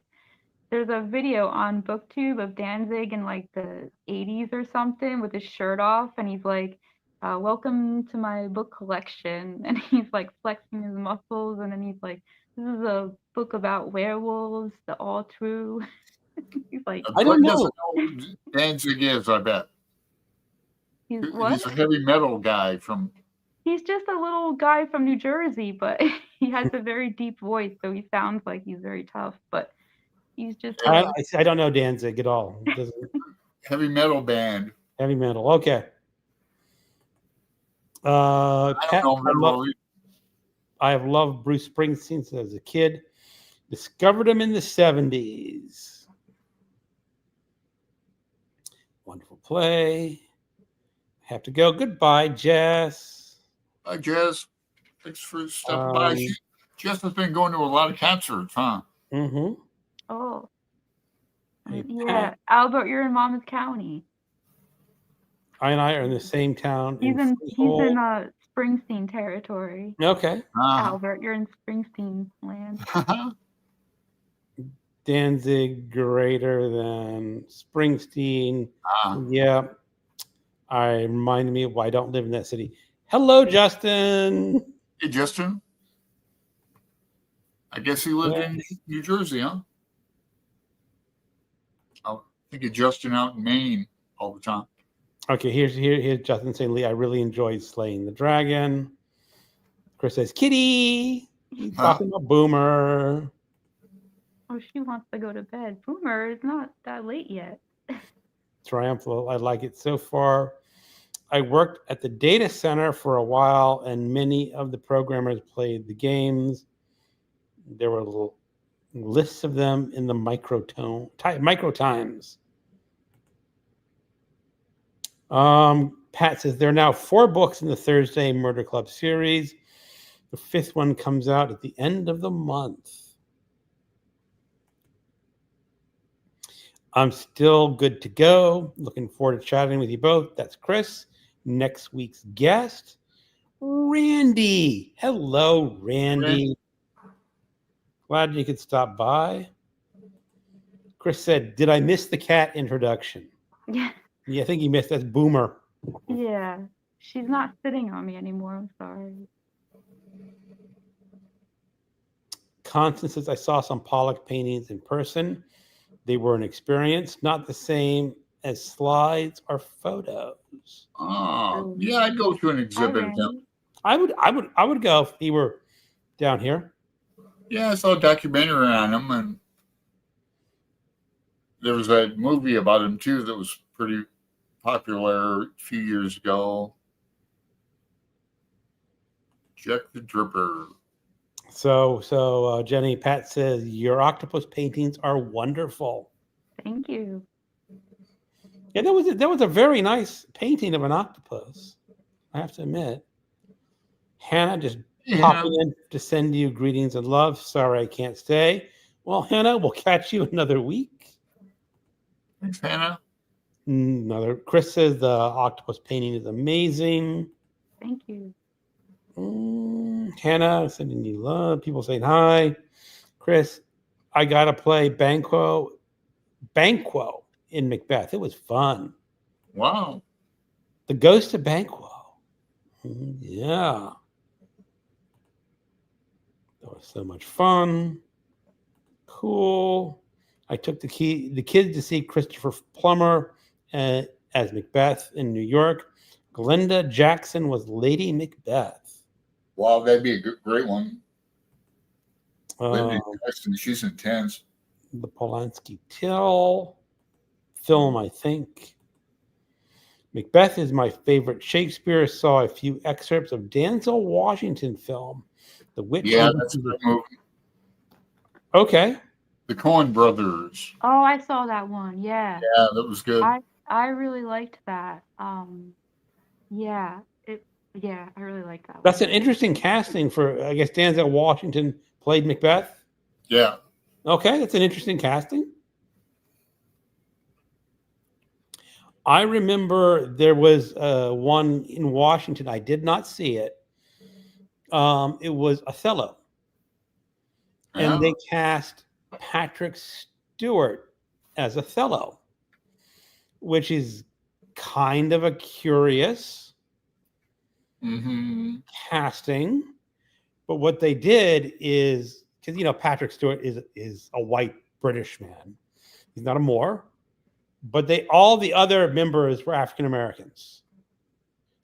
there's a video on BookTube of Danzig in like the 80s or something with his shirt off, and he's like, "Welcome to my book collection," and he's like flexing his muscles, and then he's like, "This is a book about werewolves, the all true." He's like, I don't Glenn know. doesn't know who Danzig is. I bet "He's what?" he's a heavy metal guy from. He's just a little guy from New Jersey, but he has a very deep voice, so he sounds like he's very tough. But He's just I don't know Danzig at all. Heavy metal band. Heavy metal. Okay. I Pat, don't know. Really. I have loved Bruce Springsteen since I was a kid. Discovered him in the 70s. Wonderful play. Have to go. Goodbye, Jess. Hi, Jess. Thanks for stopping by. Jess has been going to a lot of concerts, huh? Mm-hmm. oh Hey, yeah, Pat. Albert, you're in Monmouth County. I and I are in the same town. He's in Springsteen territory. Okay. Albert, you're in Springsteen land. Danzig greater than Springsteen. Yeah. I reminded me of why I don't live in that city. Hello, Justin. Hey, Justin. I guess he lived in New Jersey, huh? I think of Justin out in Maine all the time. Okay, here's Justin saying, Lee, I really enjoyed slaying the dragon. Chris says, Kitty. He's talking about Boomer. Oh, she wants to go to bed. Boomer, it's not that late yet. Triumphal. I like it so far. I worked at the data center for a while, and many of the programmers played the games. There were little lists of them in the micro times. Pat says there are now 4 books in the Thursday Murder Club series. The 5th one comes out at the end of the month. I'm still good to go. Looking forward to chatting with you both. That's Chris. Next week's guest, Randy. Hello, Randy. Glad you could stop by. Chris said, did I miss the cat introduction? Yeah. Yeah, I think you missed. That's Boomer. Yeah. She's not sitting on me anymore. I'm sorry. Constance says, I saw some Pollock paintings in person. They were an experience, not the same as slides or photos. Oh, yeah, I'd go to an exhibit. I would go if he were down here. Yeah, I saw a documentary on him, and there was a movie about him too that was pretty popular a few years ago. Jack the Dripper. So Jenny, Pat says your octopus paintings are wonderful. Thank you. Yeah, that was a very nice painting of an octopus, I have to admit. Hannah just popping in to send you greetings and love. Sorry I can't stay. Well, Hannah, we'll catch you another week. Thanks, Hannah. Chris says the octopus painting is amazing. Thank you. Hannah sending you love. People saying hi. Chris, I got to play Banquo in Macbeth. It was fun. Wow. The Ghost of Banquo. Yeah. That was so much fun. Cool. I took the kids to see Christopher Plummer as Macbeth in New York. Glenda Jackson was Lady Macbeth. Wow, that'd be a great one. Glenda Jackson, she's intense. The Polanski Till film, I think. Macbeth is my favorite Shakespeare. Saw a few excerpts of Denzel Washington film, The Witch. Yeah, that's a good movie. Okay. The Coen Brothers. Oh, I saw that one. Yeah. Yeah, that was good. I really liked that. Yeah, I really liked that. That's an interesting casting for, I guess, Denzel Washington played Macbeth. Yeah. Okay, that's an interesting casting. I remember there was one in Washington. I did not see it. It was Othello. And they cast Patrick Stewart as Othello, which is kind of a curious casting. But what they did is, because Patrick Stewart is a white British man. He's not a Moor. But all the other members were African Americans.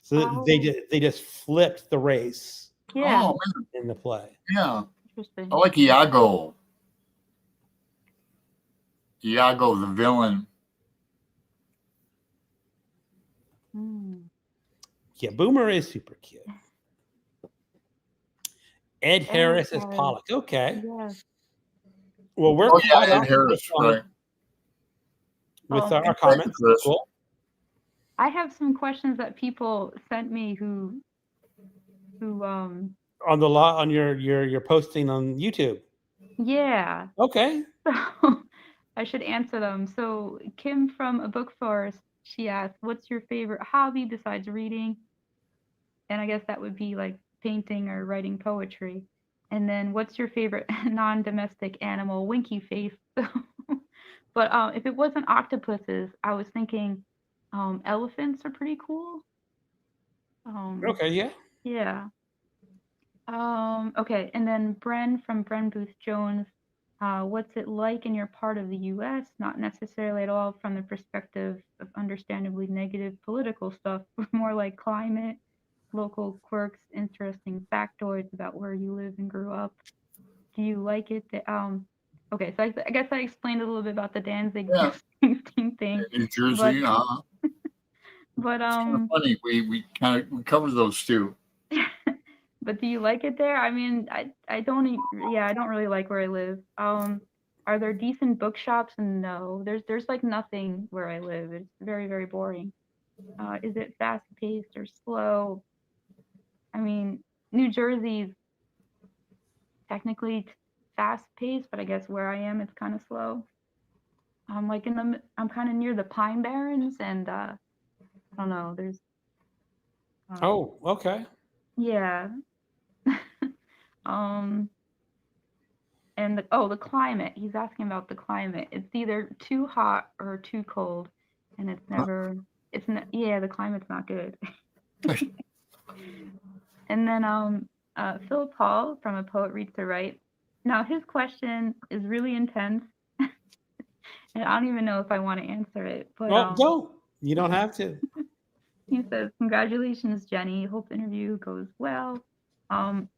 So they just flipped the race. Yeah. In the play. Yeah. Interesting. I like Iago. Iago, the villain. Hmm. Yeah, Boomer is super cute. Ed Harris as Harris. Pollock. Okay. Yes. Well, we're Oh caught yeah, up Ed Harris, right? with Oh. our Thank you, comments. Chris. Cool. I have some questions that people sent me who On the on your posting on YouTube. yeah. Okay. So I should answer them. So Kim from A Book Forest, she asked, "What's your favorite hobby besides reading?" And I guess that would be like painting or writing poetry. And then, "What's your favorite non-domestic animal?" Winky face. But if it wasn't octopuses, I was thinking elephants are pretty cool. Okay. Yeah. Yeah. Okay, and then Bren from Bren Booth Jones. What's it like in your part of the US? Not necessarily at all from the perspective of understandably negative political stuff, but more like climate, local quirks, interesting factoids about where you live and grew up. Do you like it? Okay, so I guess I explained a little bit about the Danzig Yeah, Springsteen thing, New but Jersey. but It's kind of funny. We covered those two. But do you like it there? I mean, I don't yeah, I don't really like where I live. Are there decent bookshops? No. There's like nothing where I live. It's very, very boring. Is it fast paced or slow? I mean, New Jersey's technically fast paced, but I guess where I am it's kind of slow. I'm kind of near the Pine Barrens and I don't know, there's Oh. Okay. yeah. um And the climate. He's asking about the climate. It's either too hot or too cold, and it's never. It's not. Yeah, the climate's not good. And then Philip Hall from A Poet Reads to Write. Now his question is really intense, and I don't even know if I want to answer it. But Well, don't. You don't have to. he says, "Congratulations, Jenny. Hope the interview goes well. Um,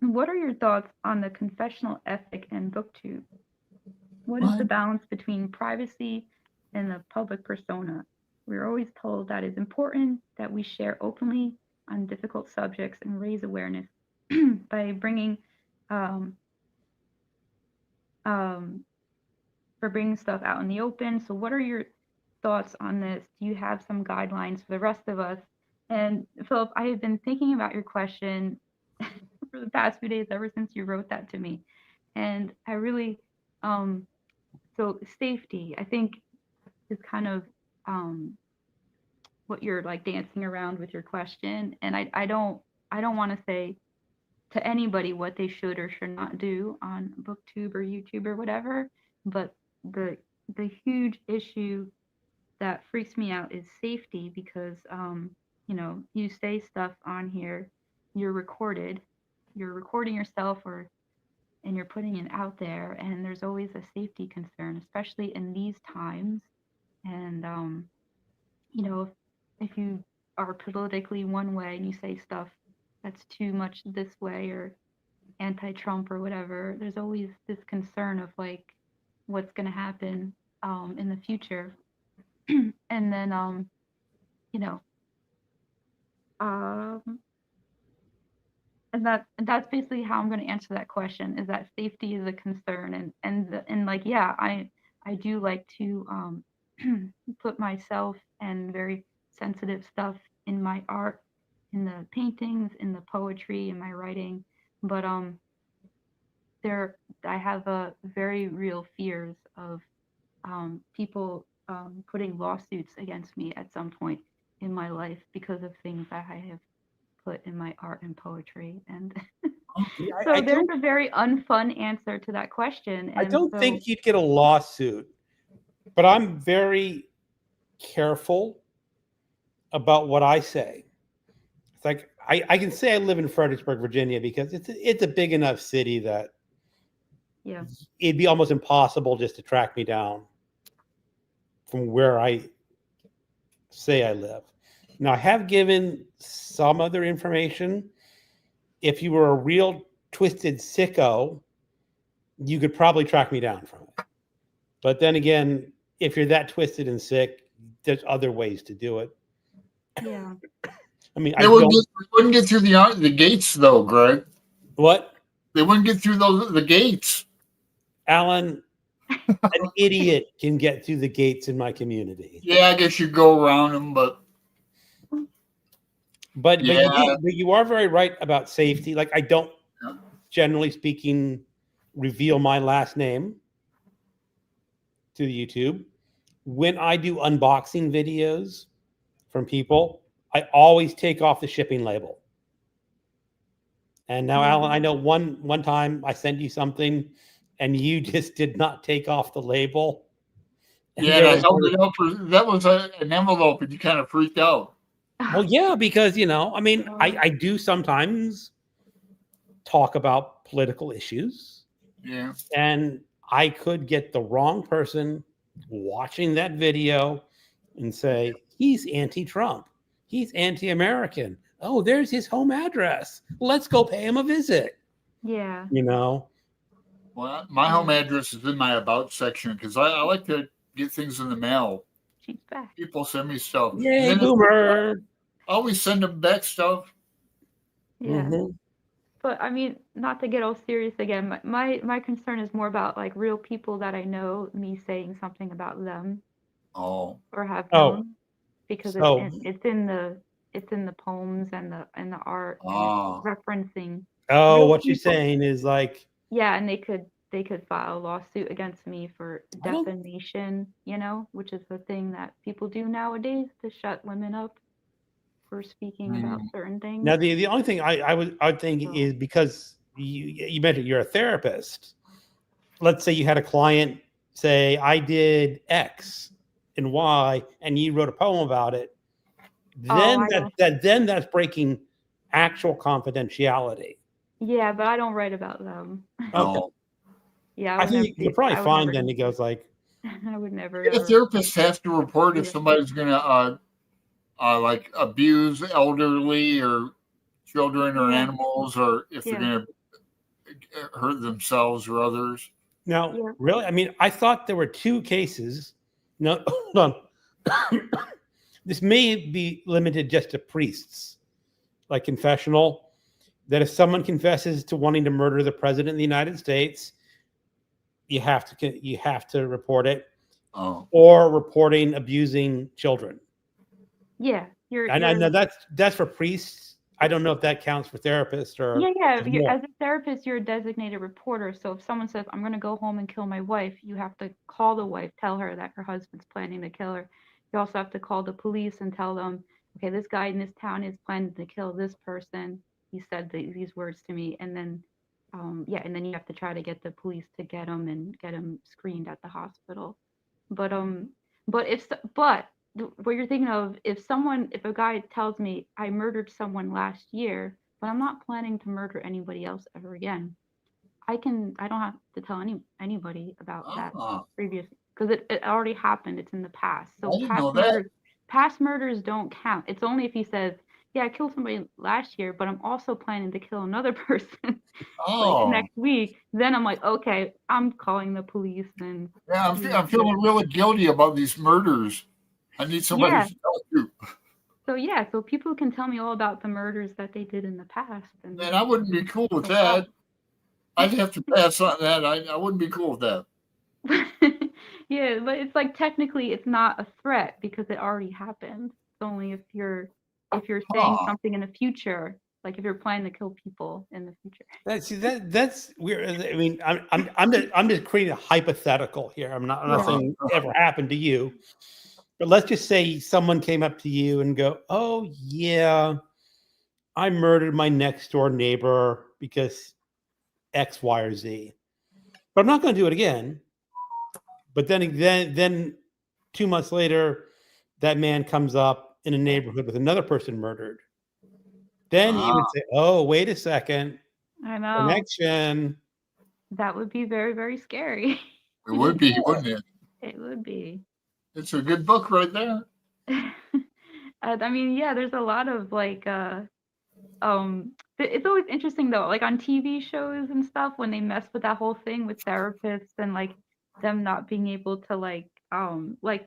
what are your thoughts on the confessional ethic and booktube? What is the What? balance between privacy and the public persona? We're always told that it's important that we share openly on difficult subjects and raise awareness by bringing um, um, for bringing stuff out in the open. So, what are your thoughts on this? Do you have some guidelines for the rest of us? And Philip, I have been thinking about your question for the past few days, ever since you wrote that to me, and I really so safety, I think, is kind of what you're like dancing around with your question. And I don't want to say to anybody what they should or should not do on booktube or YouTube or whatever, but the the huge issue that freaks me out is safety because you say stuff on here, you're recorded, you're recording yourself or and you're putting it out there, and there's always a safety concern, especially in these times. And if you are politically one way and you say stuff that's too much this way or anti-Trump or whatever, there's always this concern of like what's going to happen in the future. And then you know um, and that's basically how I'm going to answer that question, is that safety is a concern. And like, yeah, I do like to put myself and very sensitive stuff in my art, in the paintings, in the poetry, in my writing. But there I have a very real fears of people putting lawsuits against me at some point in my life because of things that I have put in my art and poetry. And I so there's don't. a very unfun answer to that question. I And don't so, think you'd get a lawsuit, but I'm very careful about what I say. It's like I can say I live in Fredericksburg, Virginia, because it's a big enough city that yeah. it'd be almost impossible just to track me down from where I say I live. Now, I have given some other information. If you were a real twisted sicko, you could probably track me down from it. But then again, if you're that twisted and sick, there's other ways to do it. Yeah. I mean, They wouldn't get through the gates though, Greg. What? They wouldn't get through the gates. Alan, an idiot can get through the gates in my community. Yeah, I guess you go around them, but But yeah, you are very right about safety. Like I don't, generally speaking, reveal my last name to the YouTube. When I do unboxing videos from people, I always take off the shipping label. And now, Alan, I know one time I sent you something, and you just did not take off the label. And yeah, and I held it up. That was an envelope, and you kind of freaked out. Well, yeah, because I mean, I do sometimes talk about political issues. Yeah. And I could get the wrong person watching that video and say, he's anti-Trump. He's anti-American. Oh, there's his home address. Let's go pay him a visit. Yeah. Well, my home address is in my about section because I like to get things in the mail. She's back. People send me stuff. Yay, boomer. I always send them back stuff. Yeah. Mm-hmm. But I mean, not to get all serious again, my concern is more about like real people that I know, me saying something about them. Oh. Or have known, because so, it's in the poems and the art and referencing. Oh, what you're saying is like. Yeah, and they could file a lawsuit against me for defamation, which is the thing that people do nowadays to shut women up for speaking about certain things. Now, the only thing I would think is because you mentioned you're a therapist. Let's say you had a client say, I did X and Y, and you wrote a poem about it. Then then that's breaking actual confidentiality. Yeah, but I don't write about them. Okay. Yeah, I think you're probably fine then. He goes like, I would never. The therapist has to report if somebody's gonna like abuse elderly or children or animals, or if they're going to hurt themselves or others. Now, really? I mean, I thought there were two cases. No, hold on. This may be limited just to priests, like confessional, that if someone confesses to wanting to murder the president of the United States, you have to report it. Oh. Or reporting abusing children. Yeah, I know that's for priests. I don't know if that counts for therapists or. Yeah. As a therapist, you're a designated reporter. So if someone says, "I'm going to go home and kill my wife," you have to call the wife, tell her that her husband's planning to kill her. You also have to call the police and tell them, "Okay, this guy in this town is planning to kill this person. He said these words to me," and then, and then you have to try to get the police to get him and get him screened at the hospital. But what you're thinking of, if a guy tells me I murdered someone last year, but I'm not planning to murder anybody else ever again, I don't have to tell anybody about that previous, because it already happened. It's in the past. So past murders don't count. It's only if he says, yeah, I killed somebody last year, but I'm also planning to kill another person like next week. Then I'm like, okay, I'm calling the police. And yeah, I'm feeling really guilty about these murders. I need somebody to tell you. So people can tell me all about the murders that they did in the past. And I wouldn't be cool with that. I'd have to pass on that. I wouldn't be cool with that. Yeah, but it's like technically it's not a threat because it already happened. It's only if you're saying something in the future, like if you're planning to kill people in the future. That's weird. I mean, I'm just creating a hypothetical here. I'm not saying it ever happened to you. But let's just say someone came up to you and go, "Oh yeah, I murdered my next door neighbor because X, Y, or Z, but I'm not going to do it again." But then 2 months later, that man comes up in a neighborhood with another person murdered. Then you would say, "Oh, wait a second, I know connection." That would be very, very scary. It would be, wouldn't it? It would be. It's a good book right there. I mean, yeah, there's a lot of like, it's always interesting though, like on TV shows and stuff when they mess with that whole thing with therapists and like them not being able to like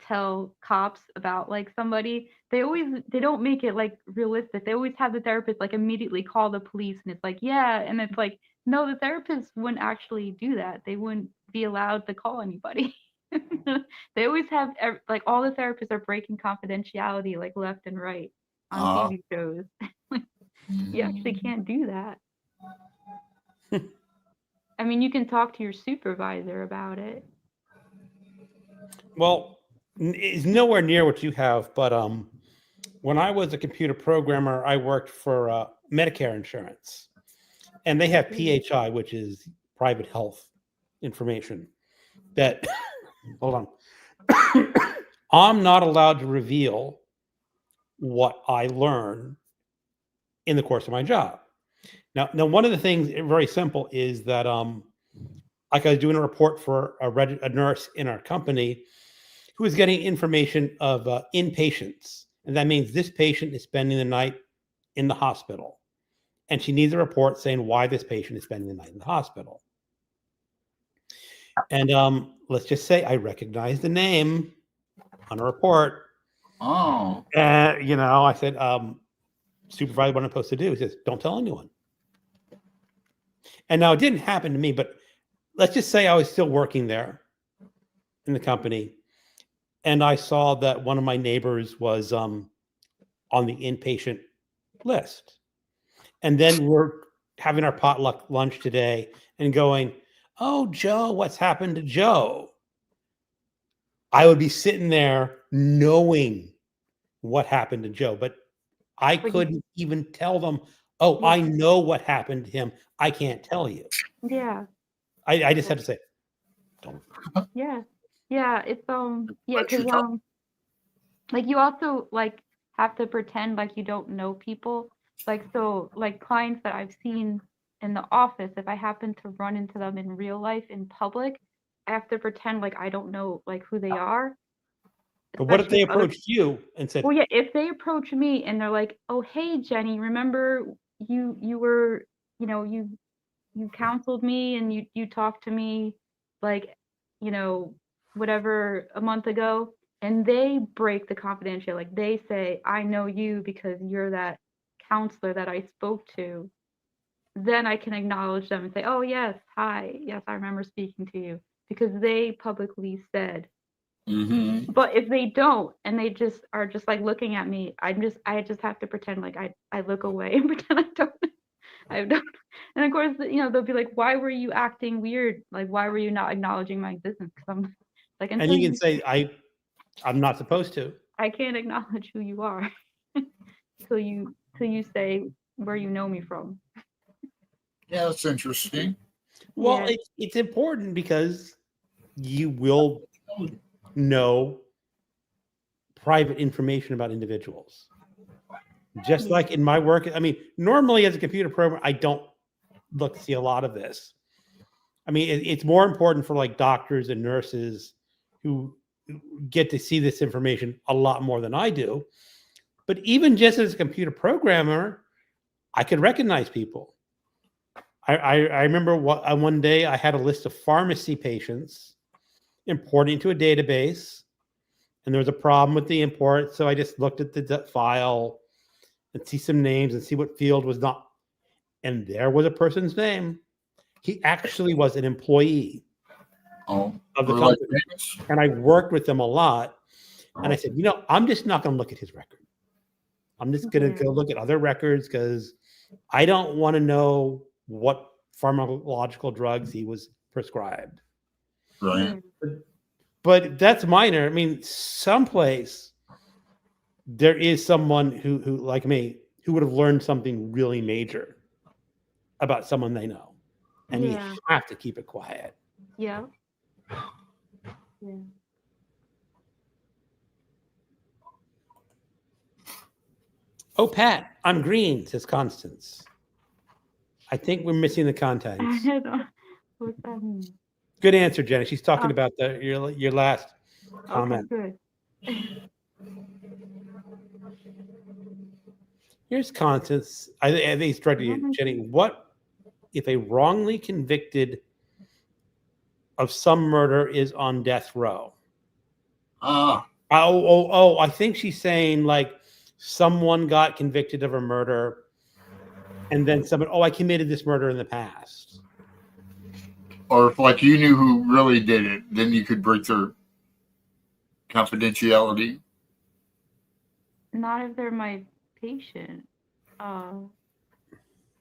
tell cops about like somebody. They don't make it like realistic. They always have the therapist like immediately call the police, and it's like, yeah, and it's like, no, the therapist wouldn't actually do that. They wouldn't be allowed to call anybody. They always have like all the therapists are breaking confidentiality like left and right on Uh, TV shows. You actually can't do that. I mean, you can talk to your supervisor about it. Well, it's nowhere near what you have, but when I was a computer programmer, I worked for Medicare insurance, and they have PHI, which is private health information. That hold on, I'm not allowed to reveal what I learn in the course of my job. Now, one of the things, very simple, is that like I was doing a report for a nurse in our company who is getting information of inpatients, and that means this patient is spending the night in the hospital, and she needs a report saying why this patient is spending the night in the hospital. And let's just say I recognize the name on a report. oh, I said, supervisor, what I'm supposed to do? He says, don't tell anyone. And now it didn't happen to me, but let's just say I was still working there in the company, and I saw that one of my neighbors was on the inpatient list. And then we're having our potluck lunch today and going, oh, Joe, what's happened to Joe? I would be sitting there knowing what happened to Joe, but I couldn't even tell them, oh, I know what happened to him. I can't tell you. Yeah. I just had to say, don't. Yeah. Yeah. It's yeah, But you because talk- like you also like have to pretend like you don't know people. Like so like clients that I've seen in the office, if I happen to run into them in real life in public, I have to pretend like I don't know like who they are. But what if Especially they if other approached you and said, Well, yeah, if they approach me and they're like, "Oh, hey, Jenny, remember you were, you counseled me and you talked to me like, you know, whatever a month ago," and they break the confidentiality, like they say, "I know you because you're that counselor that I spoke to," then I can acknowledge them and say, "Oh, yes, hi, yes, I remember speaking to you," because they publicly said. Mhm. But if they don't and they just are just like looking at me, I just have to pretend like I look away and pretend I don't. And of course, they'll be like, "Why were you acting weird? Like, why were you not acknowledging my existence?" Because I'm like, and you can say, I'm not supposed to. I can't acknowledge who you are till you say where you know me from. Yeah, that's interesting. Well, Yeah. it's important because you will know private information about individuals. Just Yeah. like in my work, I mean, normally as a computer programmer, I don't see a lot of this. I mean, it's more important for like doctors and nurses who get to see this information a lot more than I do. But even just as a computer programmer, I could recognize people. I remember one day I had a list of pharmacy patients importing to a database, and there was a problem with the import. So I just looked at the file and see some names and see what field was not. And there was a person's name. He actually was an employee Oh, of the we're like company. famous? And I worked with them a lot. And I said, I'm just not going to look at his record. I'm just going to go look at other records because I don't want to know what pharmacological drugs he was prescribed. Right. But that's minor. I mean, someplace there is someone who like me, who would have learned something really major about someone they know. And you have to keep it quiet. Yeah. Yeah. Oh, Pat, I'm green, says Constance. I think we're missing the contents. I don't. What's that mean? Good answer, Jenny. She's talking about your last comment. Okay, good. Here's Constance. I think it's directed to you, Jenny. What if a wrongly convicted of some murder is on death row. Ah, I think she's saying like someone got convicted of a murder and then someone, I committed this murder in the past. or if like you knew who really did it, then you could break their confidentiality. Not if they're my patient.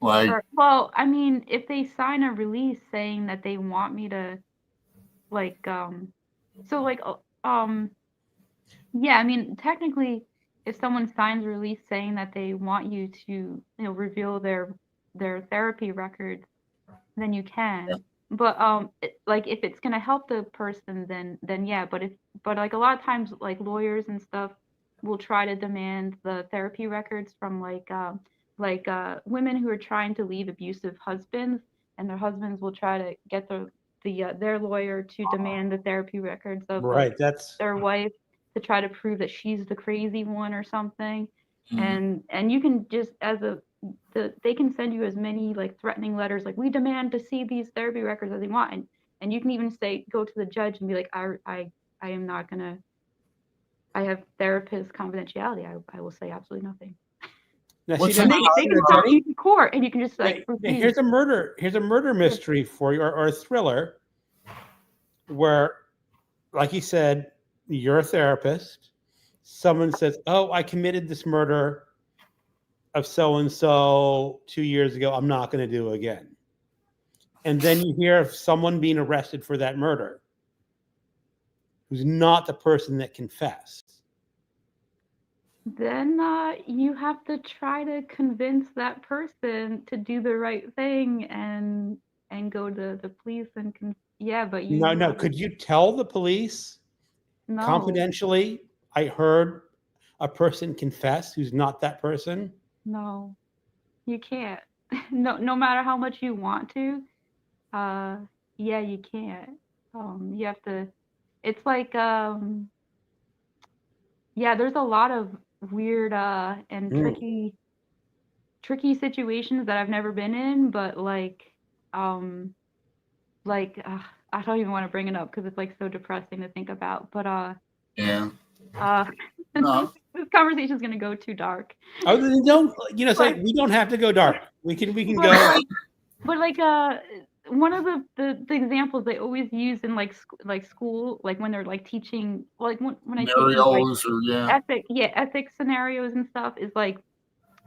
Like, Well, I mean, if they sign a release saying that they want me to, like, so like, yeah, I mean, technically, if someone signs a release saying that they want you to, reveal their therapy records, then you can. But like if it's gonna help the person, then yeah. But like a lot of times, like lawyers and stuff will try to demand the therapy records from women who are trying to leave abusive husbands, and their husbands will try to get their lawyer to demand the therapy records of Right. That's their wife to try to prove that she's the crazy one or something. mm, And you can just they can send you as many like threatening letters like we demand to see these therapy records as they want, and you can even go to the judge and be like I am not gonna, I have therapist confidentiality, I will say absolutely nothing. now. What's See, the They can send you to court and you can just like here's a murder mystery for you, or a thriller, where, like you said, you're a therapist. Someone says, I committed this murder of so and so 2 years ago. I'm not going to do it again. And then you hear of someone being arrested for that murder who's not the person that confessed. Then you have to try to convince that person to do the right thing and go to the police and but you No. Could you tell the police no confidentially, I heard a person confess who's not that person? no you can't. No matter how much you want to, yeah, you can't. You have to, it's like yeah, there's a lot of weird and tricky situations that I've never been in, but um I don't even want to bring it up because it's like so depressing to think about. But yeah. uh No. this conversation is gonna go too dark. Oh, then don't, say But we don't have to go dark. We can but go. one of the examples they always use in school, like when they're like teaching, like when I take these like Scenarios or yeah. ethics scenarios and stuff, is like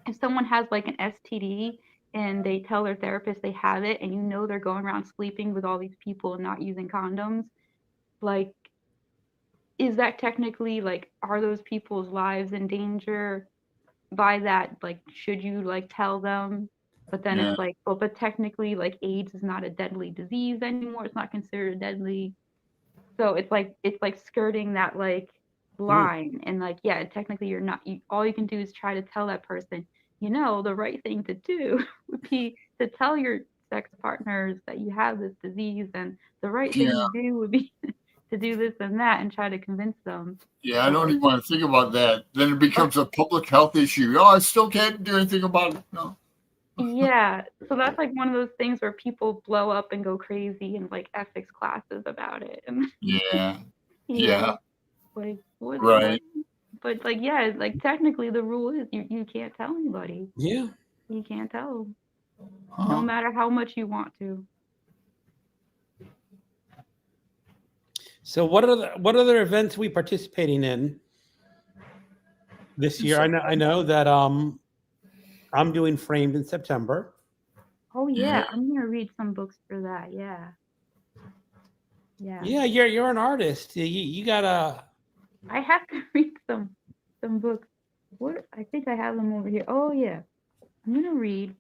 if someone has like an STD and they tell their therapist they have it, and they're going around sleeping with all these people and not using condoms, like is that technically, like, are those people's lives in danger by that? Like, should you like tell them? But then Yeah. it's like, well, but technically, like, AIDS is not a deadly disease anymore. It's not considered deadly. So it's like skirting that like line, and like, yeah, technically you're not. All you can do is try to tell that person, the right thing to do would be to tell your sex partners that you have this disease, and the right thing Yeah. to do would be to do this and that, and try to convince them. Yeah. I don't But even want to think about that. Then it but becomes a public health issue. Oh, I still can't do anything about it. No. yeah, so that's like one of those things where people blow up and go crazy in like ethics classes about it, and Yeah. yeah, Yeah. like what? Right. But like, yeah, like technically the rule is you can't tell anybody. Yeah. You can't tell them, no Huh. matter how much you want to. So what other events are we participating in this year? I know that I'm doing Framed in September. Oh Yeah. yeah, I'm gonna read some books for that. Yeah. Yeah, you're an artist. You gotta. I have to read some books. What, I think I have them over here. Oh yeah, I'm gonna read.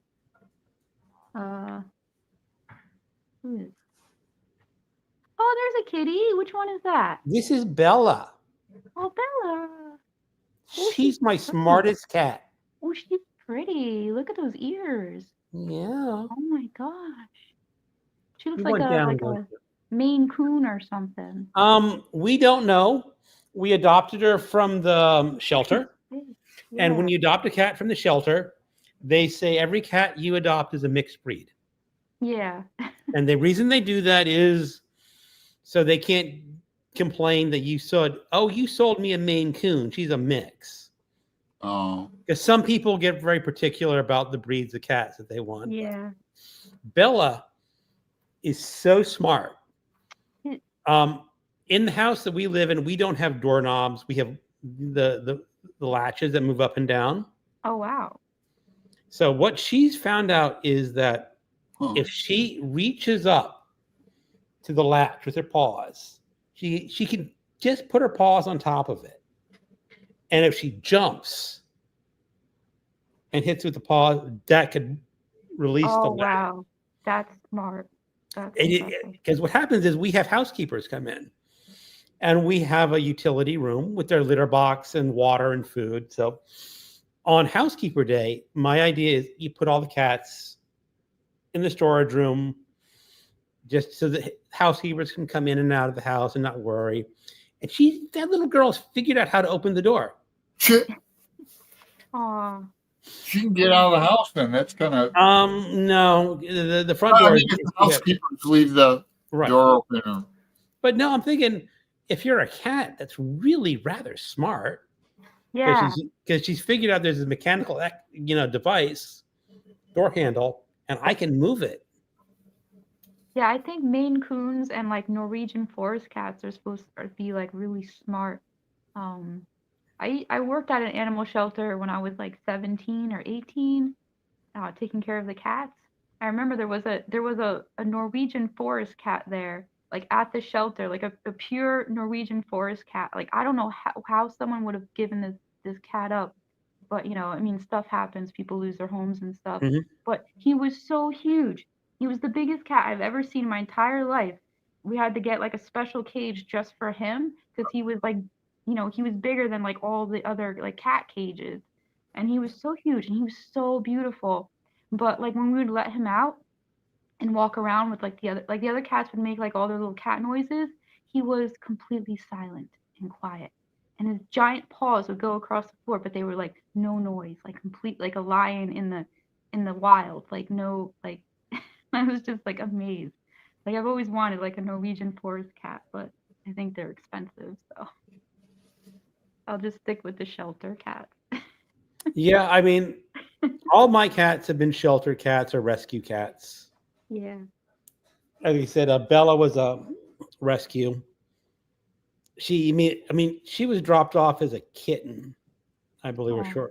Who is? Oh, there's a kitty. Which one is that? This is Bella. Oh, Bella. Oh, She's my pretty. smartest cat. Oh, she's pretty. Look at those ears. Yeah. Oh my gosh. She looks You like went a down. Maine Coon or something. We don't know. We adopted her from the shelter, and when Yeah. you adopt a cat from the shelter, they say every cat you adopt is a mixed breed. Yeah. And the reason they do that is So they can't complain that you sold me a Maine Coon. She's a mix. Oh, Because some people get very particular about the breeds of cats that they want. But Yeah. Bella is so smart. Hmm. In the house that we live in, we don't have doorknobs. We have the latches that move up and down. Oh wow. So what she's found out is that huh. if she reaches up to the latch with her paws, she can just put her paws on top of it. And if she jumps and hits with the paw, that could release the Oh latch. wow. That's smart. That's impressive. Because what happens is we have housekeepers come in, and we have a utility room with their litter box and water and food. So on housekeeper day, my idea is you put all the cats in the storage room just so that housekeepers can come in and out of the house and not worry. And that little girl's figured out how to open the door. Shit. Aw. She can get out of the house then. That's kind of. No, the front door. I mean, if the housekeepers leave the Right. door open. But no, I'm thinking if you're a cat, that's really rather smart. Yeah. Because she's figured out there's a mechanical, device, door handle, and I can move it. Yeah, I think Maine Coons and like Norwegian forest cats are supposed to be like really smart. I worked at an animal shelter when I was like 17 or 18, taking care of the cats. I remember there was a Norwegian forest cat there, like at the shelter, like a pure Norwegian forest cat. Like I don't know how someone would have given this cat up, but I mean, stuff happens. People lose their homes and stuff. Mhm. But he was so huge. He was the biggest cat I've ever seen in my entire life. We had to get like a special cage just for him because he was like, he was bigger than like all the other like cat cages. And he was so huge and he was so beautiful. But like when we would let him out and walk around with like the other cats would make like all their little cat noises, he was completely silent and quiet. And his giant paws would go across the floor, but they were like no noise, like complete like a lion in the wild, like no like I was just like amazed. Like I've always wanted like a Norwegian forest cat, but I think they're expensive, so I'll just stick with the shelter cats. Yeah, I mean, all my cats have been shelter cats or rescue cats. Yeah. As you said, Bella was a rescue. She was dropped off as a kitten, I believe, Oh.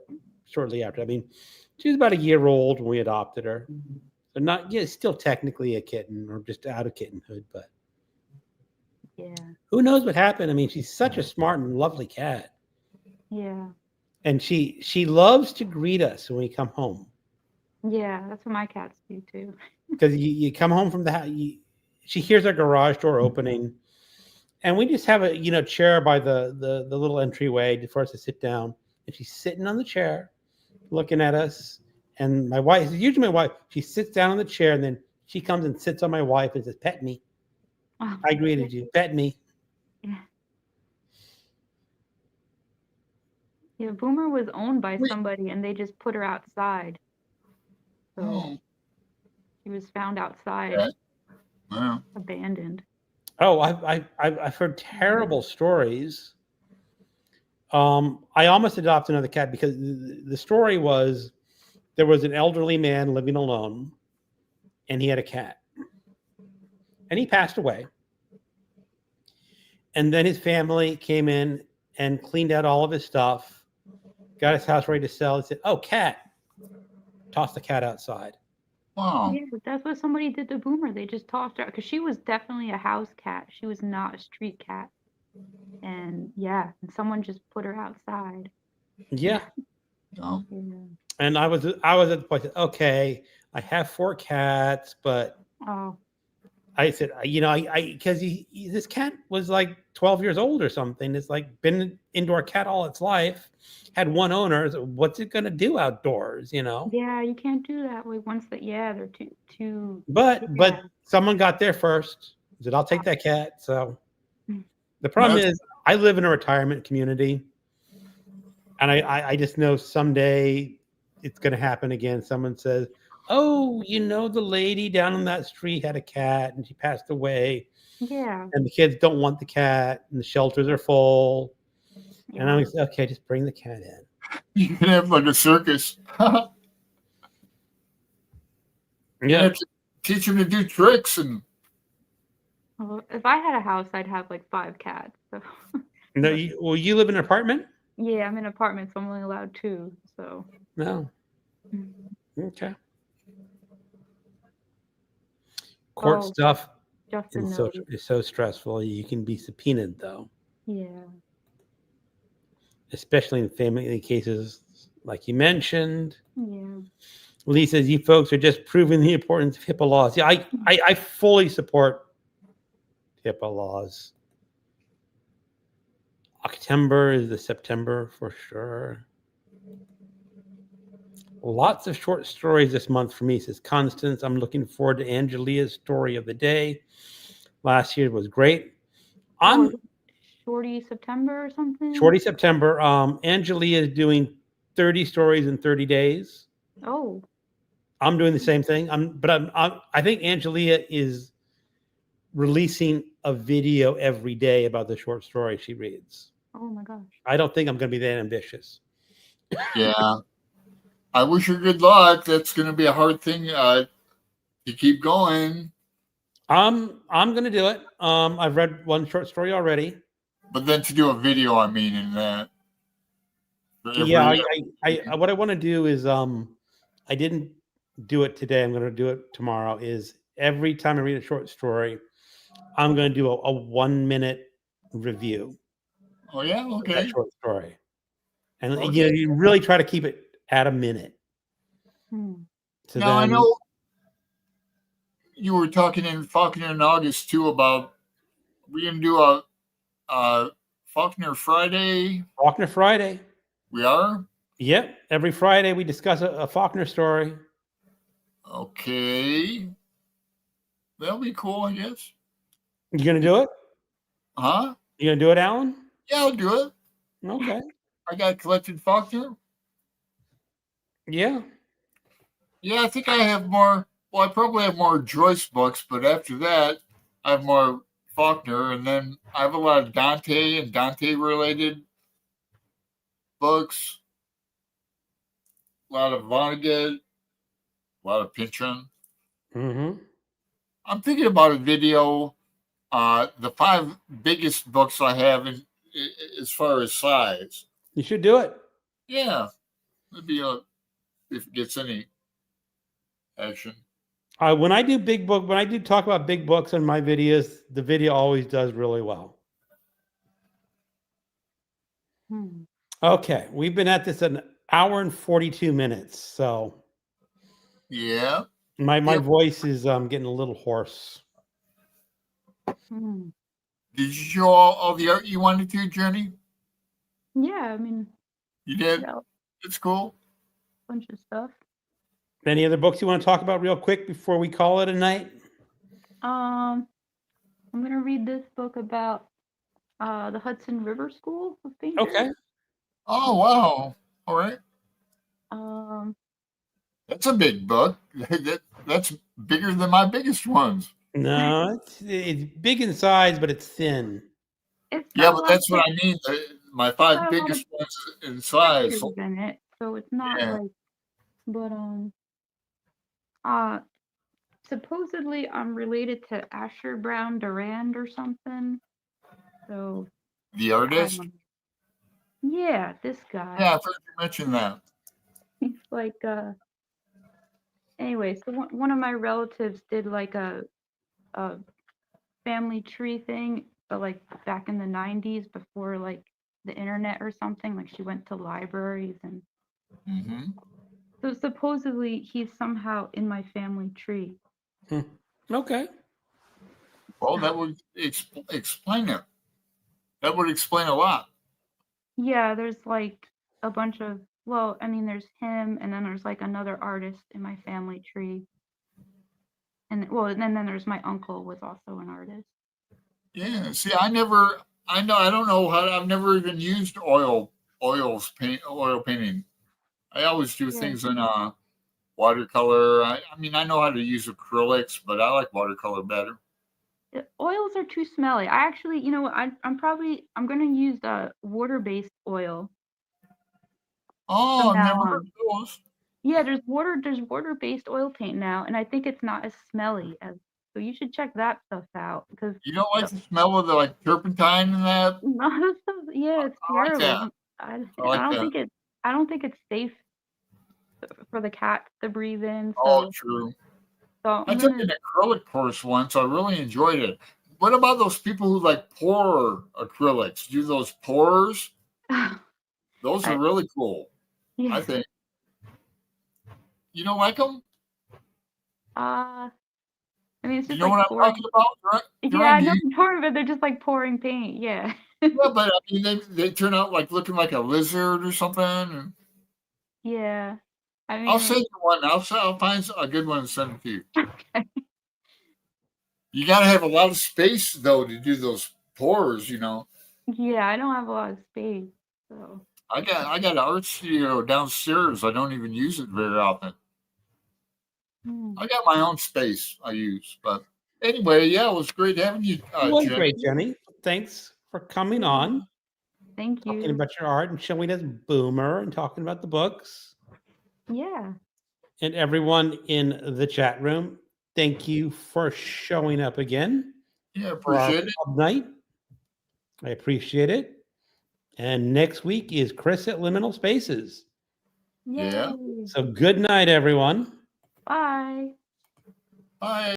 shortly after. I mean, she was about a year old when we adopted her. So still technically a kitten or just out of kittenhood, but Yeah. who knows what happened? I mean, she's such a smart and lovely cat. Yeah. And she loves to greet us when we come home. Yeah, that's what my cats do too. Because you come home from the house, she hears our garage door opening, and we just have a chair by the little entryway for us to sit down. And she's sitting on the chair, looking at us. And my wife, usually my wife, she sits down on the chair, and then she comes and sits on my wife and says, "Pet me. Oh, I greeted you. Pet me." yeah, Boomer was owned by Wait. somebody and they just put her outside. So Oh, she was found outside, okay. Wow. abandoned. Oh, I've heard terrible stories. I almost adopted another cat because the story was there was an elderly man living alone, and he had a cat, and he passed away. And then his family came in and cleaned out all of his stuff, got his house ready to sell. He said, "Oh, cat!" Tossed the cat outside. Wow. Yeah, that's what somebody did to Boomer. They just tossed her out because she was definitely a house cat. She was not a street cat. And yeah, and someone just put her outside. Yeah. Oh. Yeah. And I was at the point that, okay, I have 4 cats, but Oh, I said, because this cat was like 12 years old or something. It's like been an indoor cat all its life, had one owner. So what's it going to do outdoors, yeah, you can't do that. Like they're too. But Yeah. someone got there first. Said, I'll take that cat. So Mm. the problem That's- is I live in a retirement community, and I just know someday it's going to happen again. Someone says, oh, the lady down on that street had a cat and she passed away, Yeah. and the kids don't want the cat, and the shelters are full. And Yeah. I'm like, okay, just bring the cat in. You can have like a circus. You Yeah. have to teach them to do tricks and Well, if I had a house, I'd have like 5 cats. So No, but you live in an apartment? yeah, I'm in an apartment, so I'm only allowed 2. So No. Mm. Okay. Court Oh, stuff Justin knows. is so stressful. You can be subpoenaed though, Yeah. especially in family cases like you mentioned. Yeah. Lee says you folks are just proving the importance of HIPAA laws. Yeah, I fully support HIPAA laws. October is the September for sure. Lots of short stories this month for me, says Constance. I'm looking forward to Angelia's story of the day. Last year was great. Oh, I'm is it Shorty September or something? Shorty September. Angelia is doing 30 stories in 30 days. Oh. I'm doing the same thing. I think Angelia is releasing a video every day about the short story she reads. Oh my gosh. I don't think I'm going to be that ambitious. yeah. I wish her good luck. That's going to be a hard thing to keep going. I'm going to do it. I've read one short story already. But then to do a video, I mean, in that. Yeah, what I want to do is I didn't do it today. I'm going to do it tomorrow. Is every time I read a short story, I'm going to do a 1 minute review. Oh yeah, Of okay. that short story, and Okay. you really try to keep it at a minute. So Now I then, know you were talking in Faulkner in August too about we're gonna do a Faulkner Friday. Faulkner Friday. We are? Yep, every Friday we discuss a Faulkner story. Okay. That'll be cool, I guess. You gonna do it? Huh? You gonna do it, Alan? Yeah, I'll do it. Okay. I got collected Faulkner. Yeah. Yeah, I think I have more. Well, I probably have more Joyce books, but after that, I have more Faulkner, and then I have a lot of Dante and Dante related books. A lot of Vonnegut, a lot of Pynchon. Mm-hmm. I'm thinking about a video. The 5 biggest books I have as far as size. You should do it. Yeah, maybe if it gets any action. When I do talk about big books in my videos, the video always does really well. Okay, we've been at this an hour and 42 minutes, so Yeah. my voice is getting a little hoarse. Did you show all the art you wanted to, Jenny? Yeah, I mean, You did. yeah, It's cool. bunch of stuff. Any other books you want to talk about real quick before we call it a night? I'm gonna read this book about the Hudson River School of Painters. Okay. Oh wow! All right. Um, That's a big book. That's bigger than my biggest ones. No, it's big in size, but it's thin. it's Yeah, got a but lot that's of what I mean. My got a 5 lot biggest of ones in size. pictures in it, so it's not Yeah. like, but supposedly I'm related to Asher Brown Durand or something. So The artist. yeah, this guy. Yeah, I've heard you mention that. He's like anyway, so one of my relatives did like a family tree thing, but like back in the 90s before like the internet or something. Like she went to libraries and so supposedly he's somehow in my family tree. Okay. Well, that would explain it. That would explain a lot. Yeah, there's like a bunch of, well, I mean, there's him, and then there's like another artist in my family tree. And well, and then there's my uncle was also an artist. Yeah. See, I don't know how. I've never even used oil painting. I always do Yeah. things in watercolor. I mean, I know how to use acrylics, but I like watercolor better. Oils are too smelly. I actually, you know, I'm gonna use water-based oil Oh, from I've now never heard on. of those. Yeah, there's water-based oil paint now, and I think it's not as smelly as. So you should check that stuff out because You don't like the smell of the like turpentine and that? yeah, it's I like that. terrible. I I I like don't that. think I don't think it's safe for the cats to breathe in. Oh, true. So I I'm took gonna. an acrylic course once. I really enjoyed it. What about those people who like pour acrylics? Do those pours? Those are I, really cool. yeah. I think. You don't like them? I mean, it's You just know like what I'm talking pouring. about? They're Yeah, on I know you. pouring, but they're just like pouring paint. Yeah. Yeah, but I mean, they turn out like looking like a lizard or something. And Yeah. I I'll mean, send you one. I'll find a good one and send it to you. okay. You got to have a lot of space though to do those pours. You know, Yeah, I don't have a lot of space, so. I got an art studio downstairs. I don't even use it very often. Hmm. I got my own space I use. But anyway, yeah, it was great having you, It was Jen. great, Jenny. Thanks for coming Yeah. on, Thank talking you. about your art and showing us Boomer and talking about the books. Yeah. And everyone in the chat room, thank you for showing up again Yeah, for our appreciate it. pub night. I appreciate it. And next week is Chris at Liminal Spaces. Yeah. Yay. So good night, everyone. Bye. Bye.